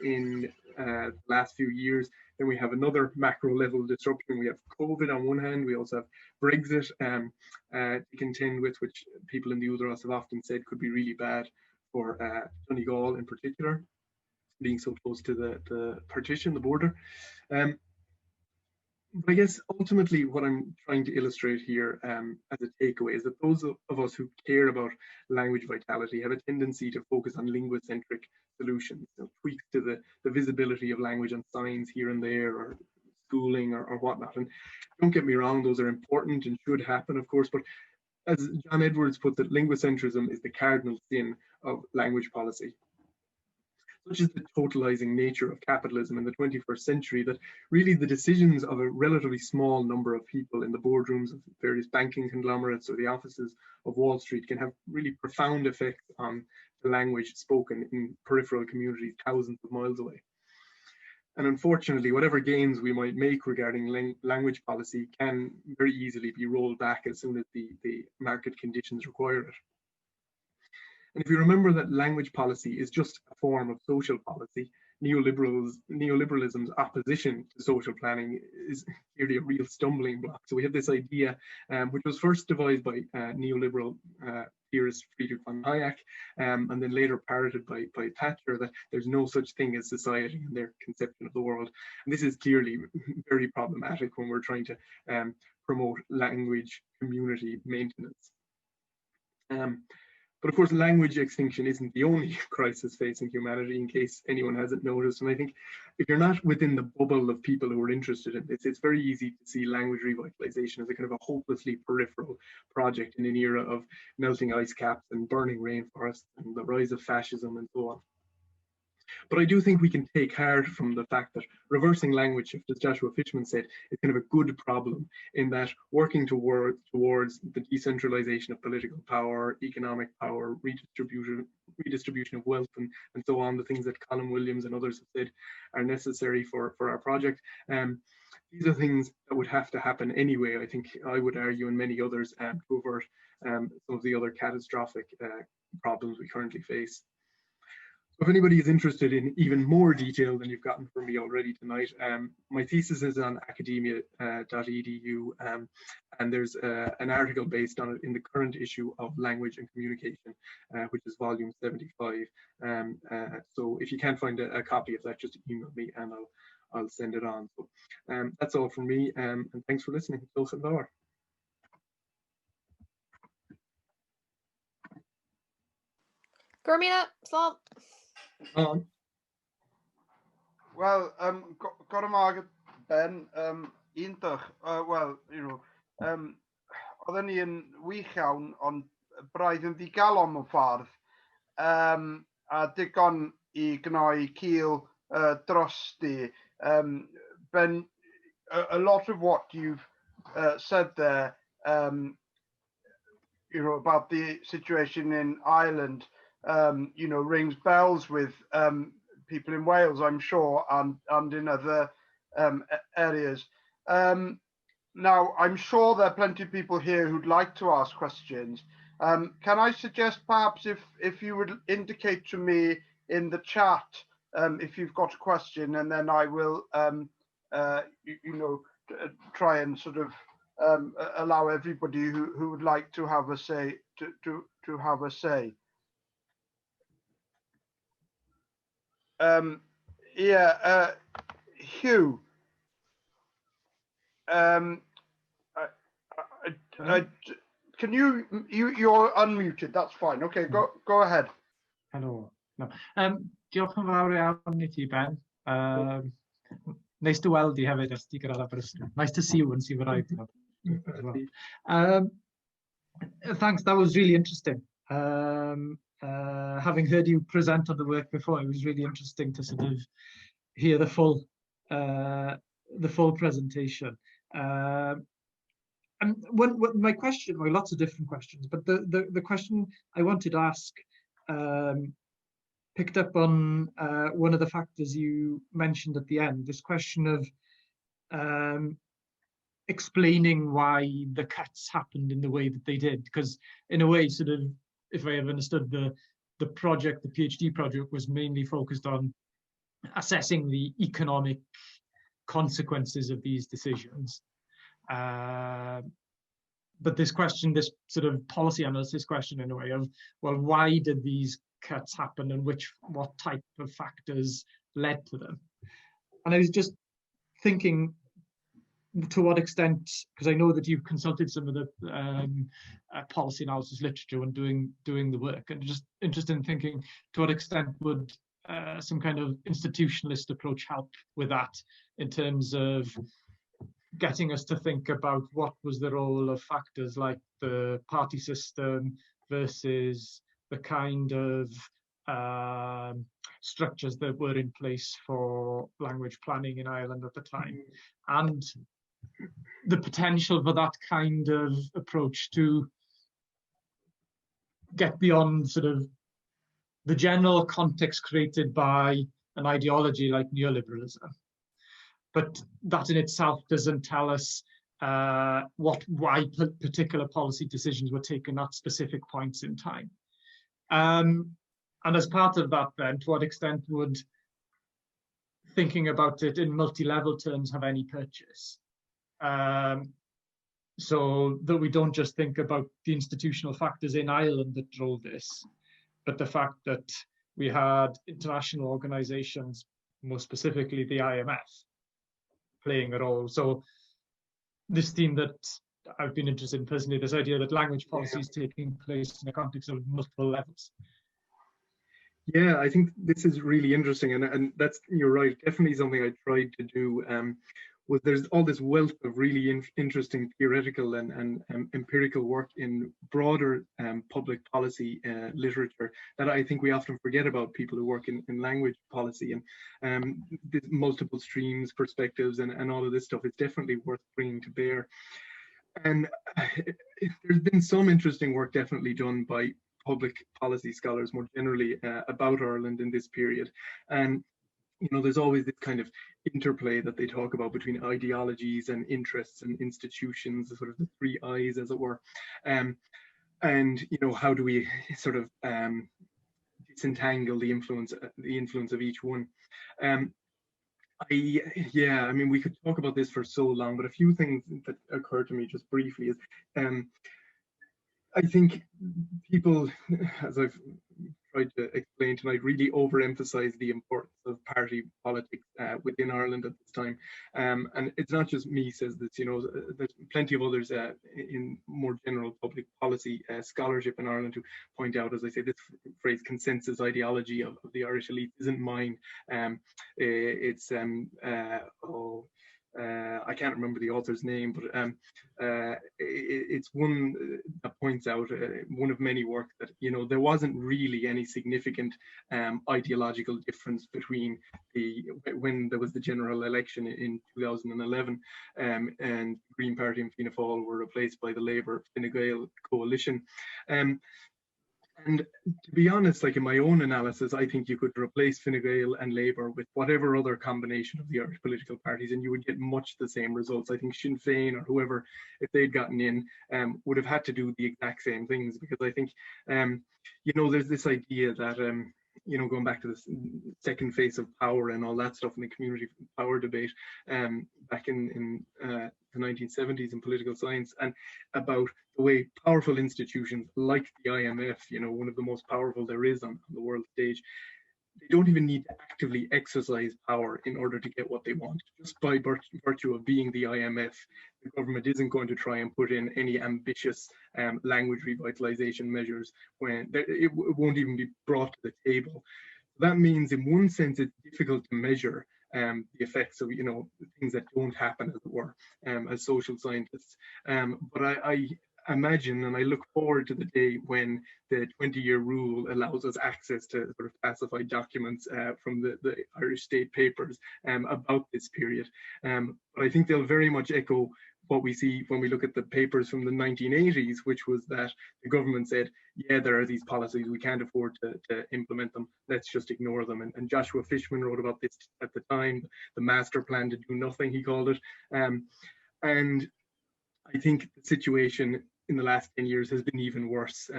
in the last few years. Then we have another macro level disruption. We have COVID on one hand, we also have Brexit to contend with, which people in the Údaráis have often said could be really bad for Donegal in particular, being so close to the partition, the border. But I guess ultimately what I'm trying to illustrate here as a takeaway is that those of us who care about language vitality have a tendency to focus on linguocentric solutions, you know, tweaks to the visibility of language on signs here and there, or schooling or whatnot. And don't get me wrong, those are important and should happen, of course, but as John Edwards put it, linguocentrism is the cardinal sin of language policy. Such is the totalizing nature of capitalism in the 21st century that really the decisions of a relatively small number of people in the boardrooms of various banking conglomerates or the offices of Wall Street can have really profound effects on the language spoken in peripheral communities thousands of miles away. And unfortunately, whatever gains we might make regarding language policy can very easily be rolled back as soon as the market conditions require it. And if you remember that language policy is just a form of social policy, neoliberalism's opposition to social planning is clearly a real stumbling block. So we have this idea, which was first devised by neoliberal theorist Friedrich von Hayek, and then later parroted by Thatcher, that there's no such thing as society in their conception of the world. And this is clearly very problematic when we're trying to promote language community maintenance. But of course, language extinction isn't the only crisis facing humanity, in case anyone hasn't noticed. And I think if you're not within the bubble of people who are interested in this, it's very easy to see language revitalization as a kind of a hopelessly peripheral project in an era of melting ice caps and burning rainforests and the rise of fascism and so on. But I do think we can take heart from the fact that reversing language shift, as Joshua Fishman said, is kind of a good problem, in that working towards the decentralization of political power, economic power, redistribution of wealth, and so on, the things that Colin Williams and others have said are necessary for our project. These are things that would have to happen anyway, I think I would argue, and many others, to avert some of the other catastrophic problems we currently face. So if anybody is interested in even more detail than you've gotten from me already tonight, my thesis is on academia.edu, and there's an article based on it in the current issue of Language and Communication, which is volume 75. So if you can't find a copy of that, just email me and I'll send it on. So that's all from me, and thanks for listening. Gurmina, Slav. Well, got market Ben, Intach, well, you know, oedden ni yn wych iawn, ond braidd yn ddigal am y ffordd, a digon I gnoi cil drosti. Ben, a lot of what you've said there, you know, about the situation in Ireland, you know, rings bells with people in Wales, I'm sure, and in other areas. Now, I'm sure there are plenty of people here who'd like to ask questions. Can I suggest perhaps if you would indicate to me in the chat if you've got a question, and then I will, you know, try and sort of allow everybody who would like to have a say to have a say. Yeah, Hugh. Can you're unmuted? That's fine. Okay, go ahead. Helo. No. Diolch yn fawr iawn I ti, Ben. Nice to weld I hefyd as ti gyrraedd Aberystwyth. Nice to see you and see what I've done as well. Thanks, that was really interesting. Having heard you present on the work before, it was really interesting to sort of hear the full presentation. And my question, well, lots of different questions, but the question I wanted to ask picked up on one of the factors you mentioned at the end, this question of explaining why the cuts happened in the way that they did, because in a way, sort of, if I have understood the PhD project was mainly focused on assessing the economic consequences of these decisions. But this question, this sort of policy analysis question in a way of, well, why did these cuts happen and what type of factors led to them? And I was just thinking to what extent, because I know that you've consulted some of the policy analysis literature when doing the work, and just interested in thinking to what extent would some kind of institutionalist approach help with that in terms of getting us to think about what was the role of factors like the party system versus the kind of structures that were in place for language planning in Ireland at the time, and the potential for that kind of approach to get beyond sort of the general context created by an ideology like neoliberalism. But that in itself doesn't tell us why particular policy decisions were taken at specific points in time. And as part of that then, to what extent would thinking about it in multi-level terms have any purchase? So that we don't just think about the institutional factors in Ireland that drove this, but the fact that we had international organizations, more specifically the IMF, playing a role. So this theme that I've been interested in personally, this idea that language policy is taking place in the context of multiple levels. Yeah, I think this is really interesting, and that's, you're right, definitely something I tried to do. Was there's all this wealth of really interesting theoretical and empirical work in broader public policy literature that I think we often forget about, people who work in language policy, and multiple streams, perspectives, and all of this stuff is definitely worth bringing to bear. And there's been some interesting work definitely done by public policy scholars more generally about Ireland in this period. And you know, there's always this kind of interplay that they talk about between ideologies and interests and institutions, sort of the three I's, as it were. And you know, how do we sort of disentangle the influence of each one? I mean, we could talk about this for so long, but a few things that occurred to me just briefly is, I think people, as I've tried to explain tonight, really overemphasize the importance of party politics within Ireland at this time. And it's not just me says this, you know, there's plenty of others in more general public policy scholarship in Ireland who point out, as I say, this phrase consensus ideology of the Irish elite isn't mine. I can't remember the author's name, but it's one that points out, one of many work, that, you know, there wasn't really any significant ideological difference between when there was the general election in 2011 and the Green Party and Fianna Fáil were replaced by the Labour Fine Gael coalition. And to be honest, like in my own analysis, I think you could replace Fine Gael and Labour with whatever other combination of the Irish political parties, and you would get much the same results. I think Sinn Féin or whoever, if they'd gotten in, would have had to do the exact same things, because I think, you know, there's this idea that, you know, going back to the second phase of power and all that stuff in the community power debate back in the 1970s in political science, and about the way powerful institutions like the IMF, you know, one of the most powerful there is on the world stage, they don't even need to actively exercise power in order to get what they want. Just by virtue of being the IMF, the government isn't going to try and put in any ambitious language revitalization measures when it won't even be brought to the table. That means, in one sense, it's difficult to measure the effects of, you know, things that don't happen, as it were, as social scientists. But I imagine, and I look forward to the day when the 20-year rule allows us access to sort of classified documents from the Irish state papers about this period. But I think they'll very much echo what we see when we look at the papers from the 1980s, which was that the government said, yeah, there are these policies, we can't afford to implement them, let's just ignore them. And Joshua Fishman wrote about this at the time, the master plan to do nothing, he called it. And I think the situation in the last 10 years has been even worse.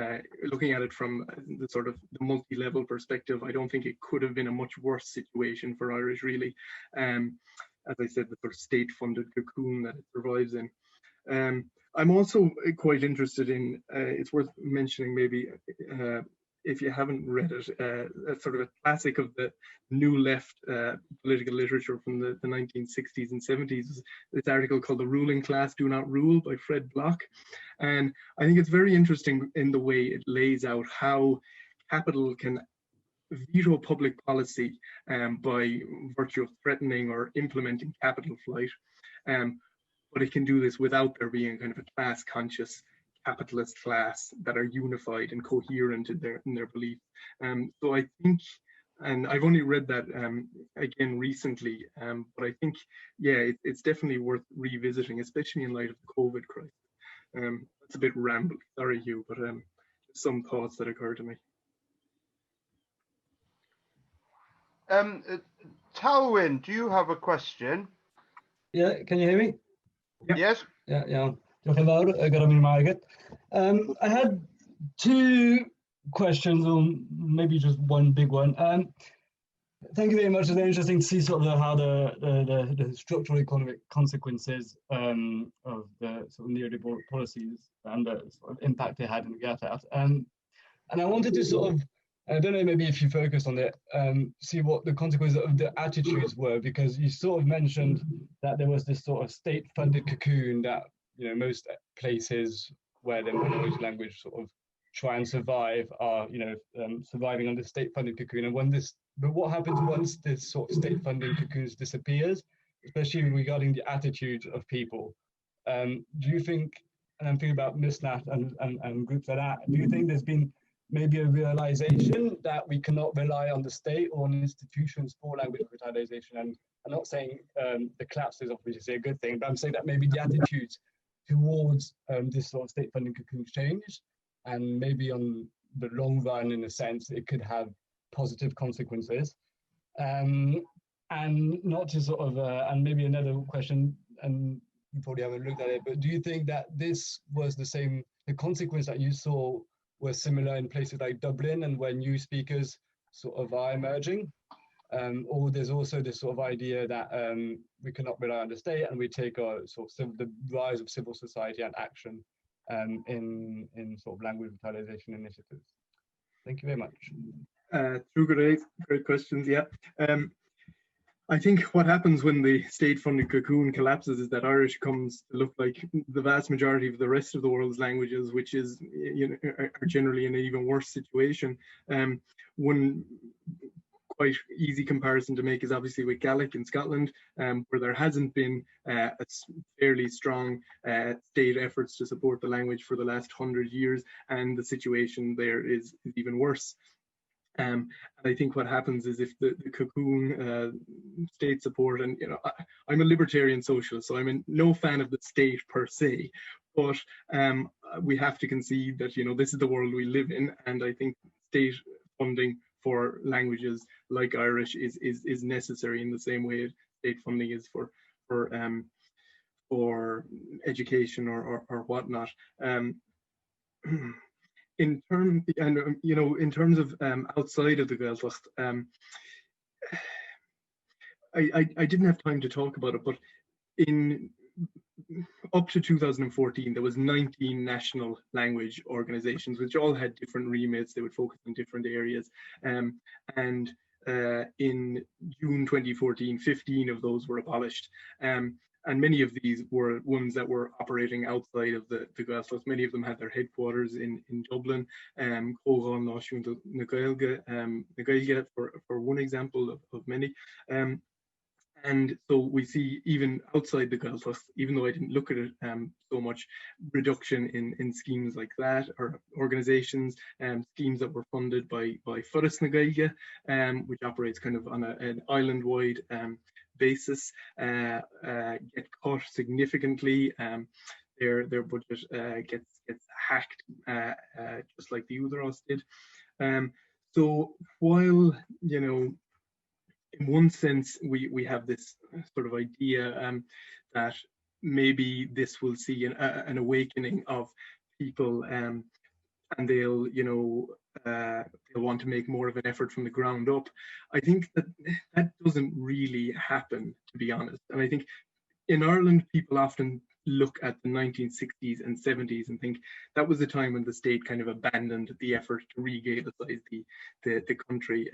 Looking at it from the sort of the multi-level perspective, I don't think it could have been a much worse situation for Irish, really. As I said, the sort of state-funded cocoon that it survives in. I'm also quite interested in, it's worth mentioning maybe, if you haven't read it, a sort of a classic of the new left political literature from the 1960s and 70s, this article called The Ruling Class Do Not Rule by Fred Bloch. And I think it's very interesting in the way it lays out how capital can veto public policy by virtue of threatening or implementing capital flight. But it can do this without there being kind of a class conscious capitalist class that are unified and coherent in their belief. So I think, and I've only read that again recently, but I think, yeah, it's definitely worth revisiting, especially in light of the COVID crisis. That's a bit rambling, sorry Hugh, but some thoughts that occur to me. Tachwedd, do you have a question? Yeah, can you hear me? Yeah. Yes. Yeah. Diolch yn fawr, Gyrraedd Margaret. I had two questions, or maybe just one big one. Thank you very much. It's very interesting to see sort of how the structural economic consequences of the sort of neoliberal policies and the sort of impact they had in the gap out. And I wanted to sort of, I don't know, maybe if you focus on it, see what the consequences of the attitudes were, because you sort of mentioned that there was this sort of state-funded cocoon that, you know, most places where the minority language sort of try and survive are, you know, surviving on the state-funded cocoon. And but what happens once this sort of state-funded cocoon disappears, especially regarding the attitude of people? Do you think, and I'm thinking about Misnat and groups like that, do you think there's been maybe a realization that we cannot rely on the state or on institutions for language revitalization? And I'm not saying the collapse is obviously a good thing, but I'm saying that maybe the attitudes towards this sort of state funding could change, and maybe on the long run, in a sense, it could have positive consequences. And not to sort of, and maybe another question, and you probably haven't looked at it, but do you think that this was the consequence that you saw were similar in places like Dublin and where new speakers sort of are emerging? Or there's also this sort of idea that we cannot rely on the state, and we take the rise of civil society and action in sort of language revitalization initiatives. Thank you very much. Two great questions, yeah. I think what happens when the state-funded cocoon collapses is that Irish comes to look like the vast majority of the rest of the world's languages, which is, you know, are generally in an even worse situation. One quite easy comparison to make is obviously with Gaelic in Scotland, where there hasn't been a fairly strong state efforts to support the language for the last 100 years, and the situation there is even worse. And I think what happens is if the cocoon state support, and you know, I'm a libertarian socialist, so I'm no fan of the state per se, but we have to concede that, you know, this is the world we live in, and I think state funding for languages like Irish is necessary in the same way state funding is for education or whatnot. In terms of outside of the Gaeltacht, I didn't have time to talk about it, but up to 2014, there was 19 national language organizations, which all had different remits. They would focus on different areas. And in June 2014, 15 of those were abolished. And many of these were ones that were operating outside of the Gaeltacht. Many of them had their headquarters in Dublin. Cógáil Náisiúnta na Gaeilge, for one example of many. And so we see even outside the Gaeltacht, even though I didn't look at it so much, reduction in schemes like that, or organisations, schemes that were funded by Foras na Gaeilge, which operates kind of on an island-wide basis, get cut significantly. Their budget gets hacked, just like the Údaráis did. So while, you know, in one sense we have this sort of idea that maybe this will see an awakening of people, and they'll, you know, they'll want to make more of an effort from the ground up. I think that doesn't really happen, to be honest. And I think in Ireland, people often look at the 1960s and 70s and think that was the time when the state kind of abandoned the effort to re-Gaelicize the country.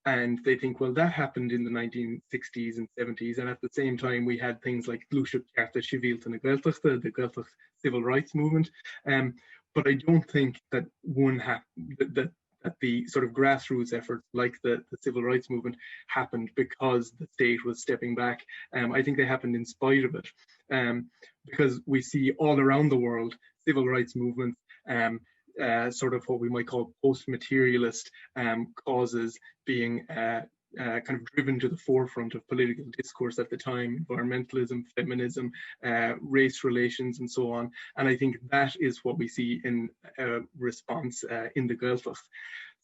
And they think, well, that happened in the 1960s and 70s, and at the same time we had things like Untitled Chapter, the Gaeltacht civil rights movement. But I don't think that that the sort of grassroots efforts like the civil rights movement happened because the state was stepping back. I think they happened in spite of it, because we see all around the world civil rights movements, sort of what we might call post-materialist causes being kind of driven to the forefront of political discourse at the time: environmentalism, feminism, race relations, and so on. And I think that is what we see in response in the Gaeltacht.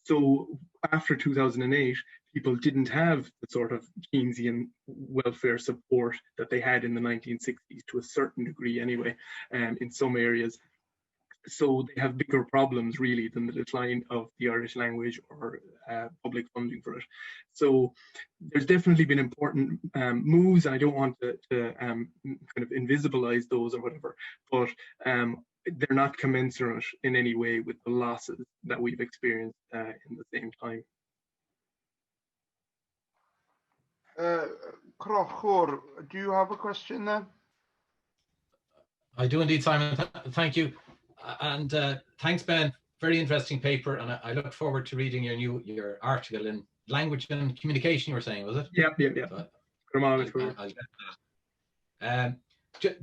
So after 2008, people didn't have the sort of Keynesian welfare support that they had in the 1960s, to a certain degree anyway, in some areas. So they have bigger problems really than the decline of the Irish language or public funding for it. So there's definitely been important moves, and I don't want to kind of invisibilize those or whatever, but they're not commensurate in any way with the losses that we've experienced in the same time. Crochor, do you have a question there? I do indeed, Simon. Thank you. And thanks, Ben. Very interesting paper, and I look forward to reading your article in language and communication. You were saying, was it? Yeah. So I'll get that.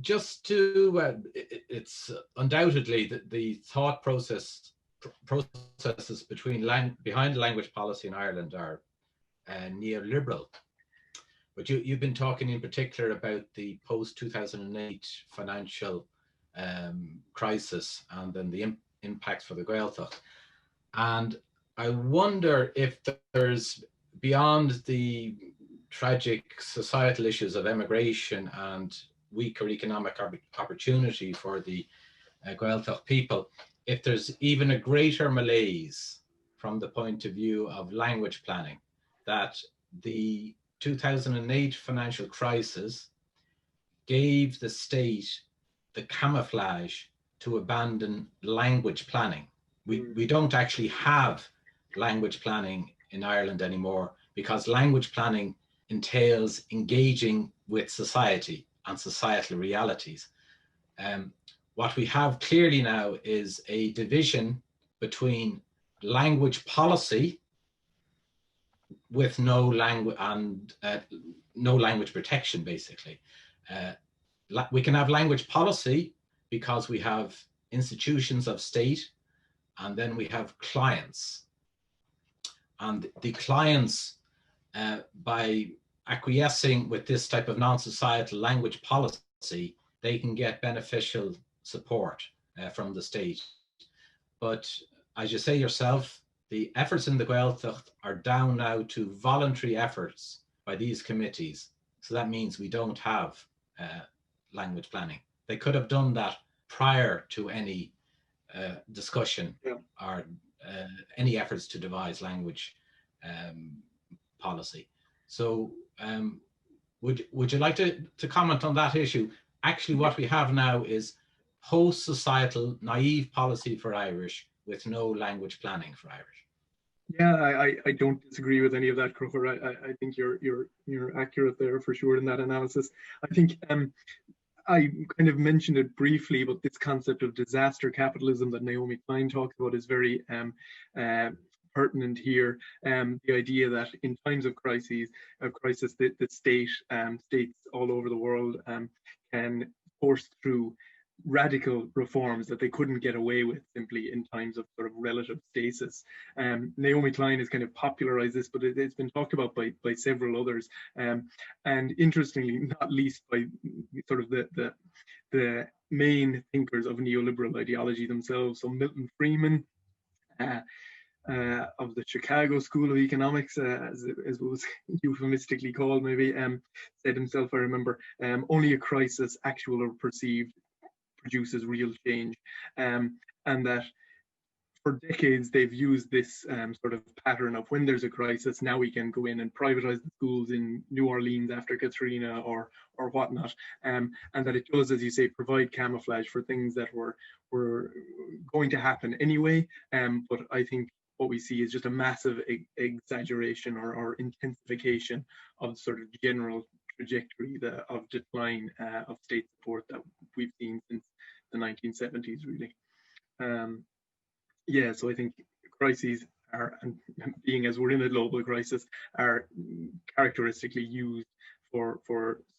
Just to, it's undoubtedly the thought processes behind language policy in Ireland are neoliberal. But you've been talking in particular about the post-2008 financial crisis and then the impacts for the Gaeltacht. And I wonder if there's, beyond the tragic societal issues of emigration and weaker economic opportunity for the Gaeltacht people, if there's even a greater malaise from the point of view of language planning, that the 2008 financial crisis gave the state the camouflage to abandon language planning. We don't actually have language planning in Ireland anymore, because language planning entails engaging with society and societal realities. What we have clearly now is a division between language policy with no language and no language protection, basically. We can have language policy because we have institutions of state, and then we have clients. And the clients, by acquiescing with this type of non-societal language policy, they can get beneficial support from the state. But as you say yourself, the efforts in the Gaeltacht are down now to voluntary efforts by these committees. So that means we don't have language planning. They could have done that prior to any discussion or any efforts to devise language policy. So would you like to comment on that issue? Actually, what we have now is post-societal naive policy for Irish with no language planning for Irish. Yeah, I don't disagree with any of that, Croker. I think you're accurate there for sure in that analysis. I think I kind of mentioned it briefly, but this concept of disaster capitalism that Naomi Klein talks about is very pertinent here. The idea that in times of crisis, the states all over the world can force through radical reforms that they couldn't get away with simply in times of sort of relative stasis. Naomi Klein has kind of popularized this, but it's been talked about by several others. And interestingly, not least by sort of the main thinkers of neoliberal ideology themselves. So Milton Friedman, of the Chicago School of Economics, as it was euphemistically called, maybe, said himself, I remember, only a crisis, actual or perceived, produces real change. And that for decades they've used this sort of pattern of when there's a crisis, now we can go in and privatize the schools in New Orleans after Katrina or whatnot, and that it does, as you say, provide camouflage for things that were going to happen anyway. But I think what we see is just a massive exaggeration or intensification of the sort of general trajectory of decline of state support that we've seen since the 1970s, really. Yeah, so I think crises are, and being as we're in a global crisis, are characteristically used for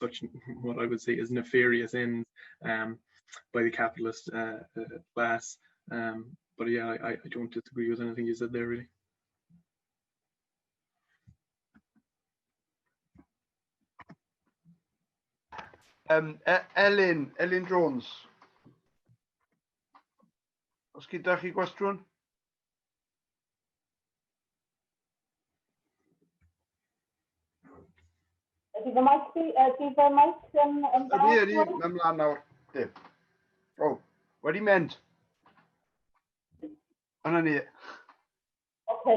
such what I would say is nefarious ends by the capitalist class. But yeah, I don't disagree with anything you said there, really. Elin Jones. Os gyda chi gwestiwn? Ydy fy mic yn Ydy, ymlaen nawr. O, wedi mynd. Yna ni. OK.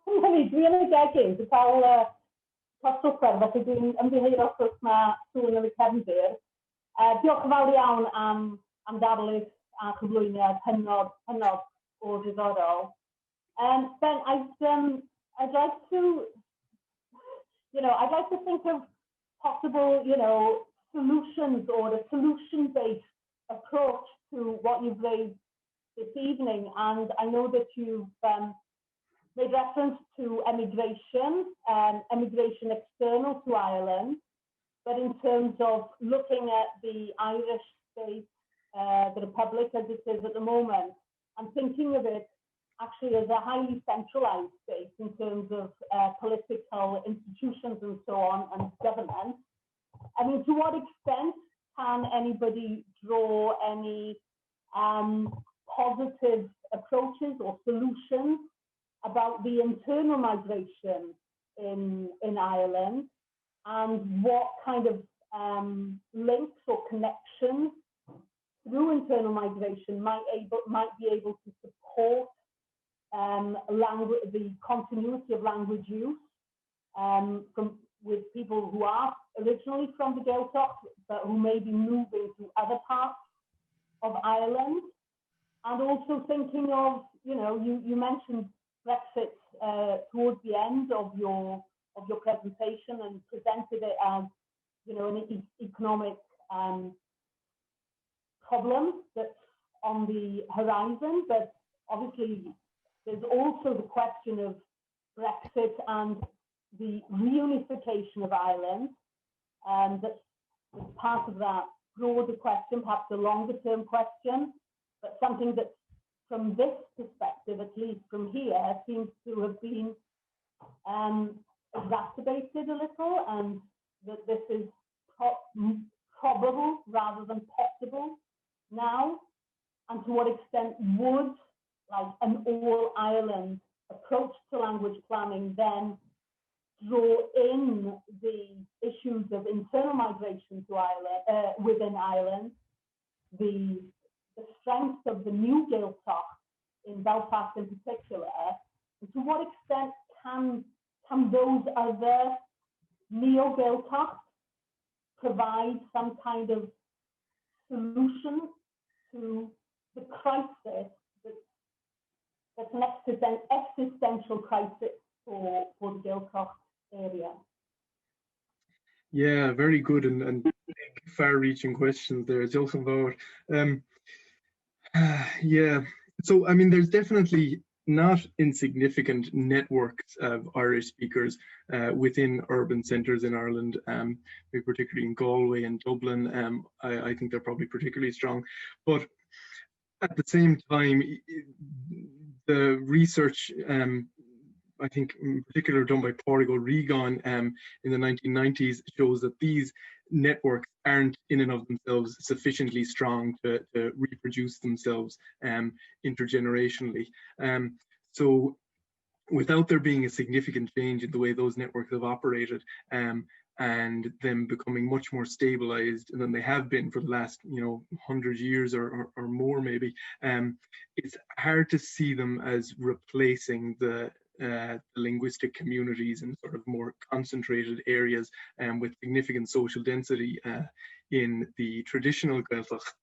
Dwi yn y gegin, dwi'n cael proswper, felly dwi'n ymddiheuro os oes yma sŵn yn y cefndir. Diolch yn fawr iawn am darlith a chyflwyniad hynod o ddiddorol. Ben, I'd like to, I'd like to think of possible, solutions or a solution-based approach to what you've raised this evening. And I know that you've made reference to emigration, emigration external to Ireland, but in terms of looking at the Irish state, the Republic as it is at the moment, I'm thinking of it actually as a highly centralized state in terms of political institutions and so on, and government. I mean, to what extent can anybody draw any positive approaches or solutions about the internal migration in Ireland, and what kind of links or connections through internal migration might be able to support the continuity of language use with people who are originally from the Gaeltacht, but who may be moving to other parts of Ireland. And also thinking of, you mentioned Brexit towards the end of your presentation and presented it as, an economic problem that's on the horizon, but obviously there's also the question of Brexit and the reunification of Ireland, that's part of that broader question, perhaps a longer term question, but something that from this perspective, at least from here, seems to have been exacerbated a little, and that this is probable rather than possible now. And to what extent would an all-Ireland approach to language planning then draw in the issues of internal migration to Ireland, within Ireland, the strength of the new Gaeltacht in Belfast in particular, and to what extent can those other neo-Gaeltachts provide some kind of solution to the crisis that's it's an existential crisis for the Gaeltacht area. Yeah, very good and big, far-reaching questions there, Jochen Bauer. Yeah, so I mean, there's definitely not insignificant networks of Irish speakers within urban centres in Ireland, particularly in Galway and Dublin. I think they're probably particularly strong, but at the same time, the research, I think in particular done by Pádraig Ó Ríogáin in the 1990s, shows that these networks aren't in and of themselves sufficiently strong to reproduce themselves intergenerationally. So without there being a significant change in the way those networks have operated, and them becoming much more stabilized than they have been for the last 100 years or more maybe, it's hard to see them as replacing the linguistic communities in sort of more concentrated areas with significant social density in the traditional Gaeltacht.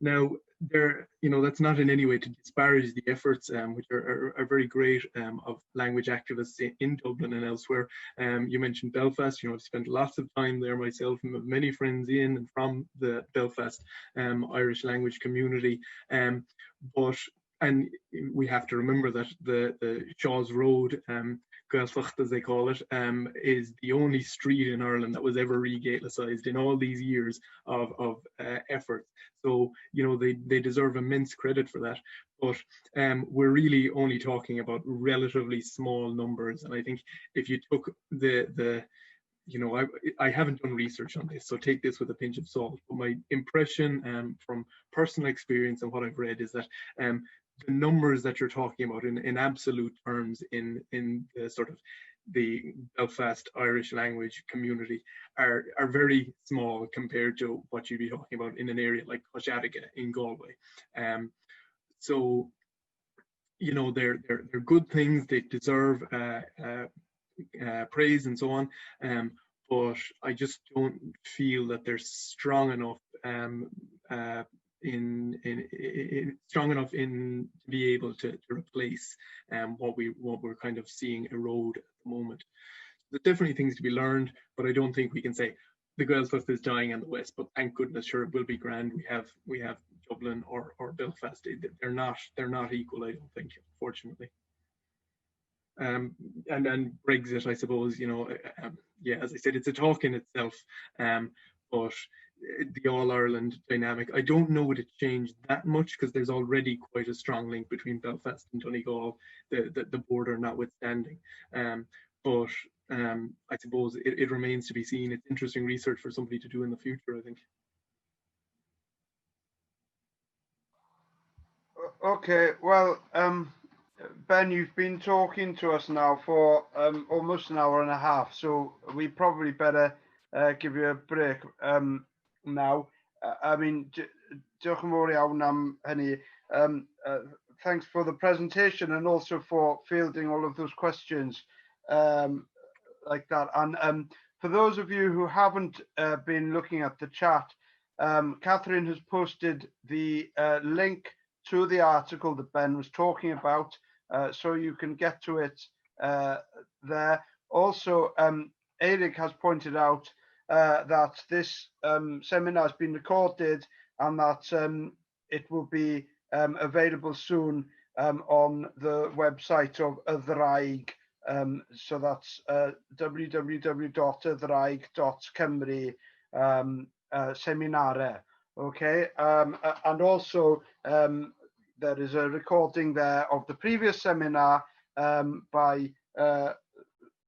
Now, that's not in any way to disparage the efforts, which are very great, of language activists in Dublin and elsewhere. You mentioned Belfast. I've spent lots of time there myself, and have many friends in and from the Belfast Irish language community. And we have to remember that the Shaw's Road, Gaeltacht as they call it, is the only street in Ireland that was ever re-Gaelicized in all these years of effort. So, they deserve immense credit for that. But we're really only talking about relatively small numbers. And I think if you took I haven't done research on this, so take this with a pinch of salt. But my impression from personal experience and what I've read is that the numbers that you're talking about in absolute terms in the sort of the Belfast Irish language community are very small compared to what you'd be talking about in an area like Tachwedd in Galway. So, they're good things. They deserve praise and so on. But I just don't feel that they're strong enough to be able to replace what we're kind of seeing erode at the moment. There's definitely things to be learned, but I don't think we can say the Gaeltacht is dying in the West, but thank goodness, sure, it will be grand. We have Dublin or Belfast. They're not equal, I don't think, unfortunately. And Brexit, I suppose, yeah, as I said, it's a talk in itself, but the All-Ireland dynamic, I don't know would it change that much, because there's already quite a strong link between Belfast and Donegal, the border notwithstanding. But I suppose it remains to be seen. It's interesting research for somebody to do in the future, I think. Okay, well, Ben, you've been talking to us now for almost an hour and a half, so we probably better give you a break now. I mean, diolch yn fawr iawn am hynny. Thanks for the presentation and also for fielding all of those questions like that. And for those of you who haven't been looking at the chat, Catherine has posted the link to the article that Ben was talking about, so you can get to it there. Also, Eric has pointed out that this seminar has been recorded and that it will be available soon on the website of y Ddraig. So that's www.ydraig.cymru seminare. Okay, and also there is a recording there of the previous seminar by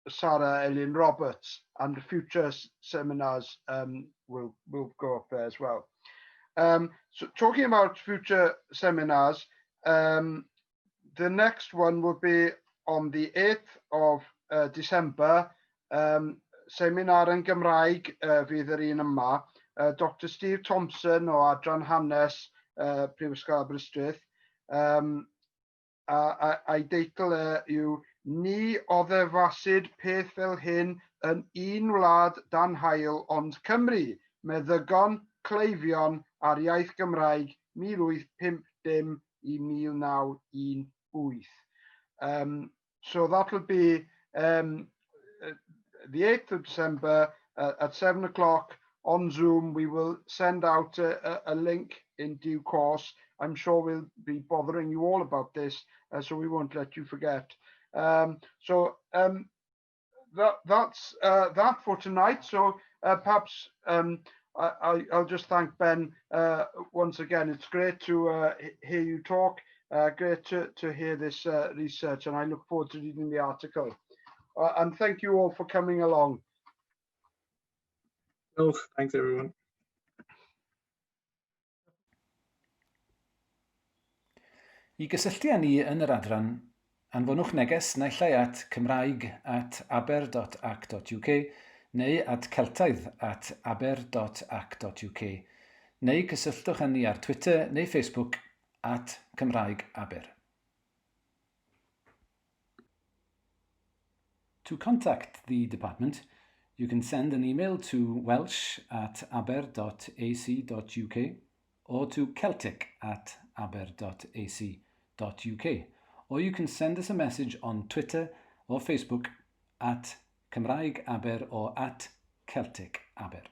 Sarah Elin Roberts, and the future seminars will go up there as well. So talking about future seminars, the next one will be on the 8th of December, seminar yn Gymraeg fydd yr un yma. Dr Steve Thompson o Adran Hanes Prifysgol Aberystwyth. A'i deitl yw Ni oedd e fasid peth fel hyn yn un wlad dan hael ond Cymru, meddygon cleifion ar iaith Gymraeg 1850 i 1911. So that'll be the 8th of December at 7 o'clock on Zoom. We will send out a link in due course. I'm sure we'll be bothering you all about this, so we won't let you forget. That's that for tonight. So perhaps I'll just thank Ben once again. It's great to hear you talk. Great to hear this research, and I look forward to reading the article. And thank you all for coming along. Oh, thanks everyone. I gysylltu â ni yn yr adran, anfonwch neges naill ai at cymraeg@aber.ac.uk neu at celtaidd@aber.ac.uk neu cysylltwch â ni ar Twitter neu Facebook @CymraegAber. To contact the department, you can send an email to welsh@aber.ac.uk or to celtic@aber.ac.uk, or you can send us a message on Twitter or Facebook @CymraegAber or @CelticAber.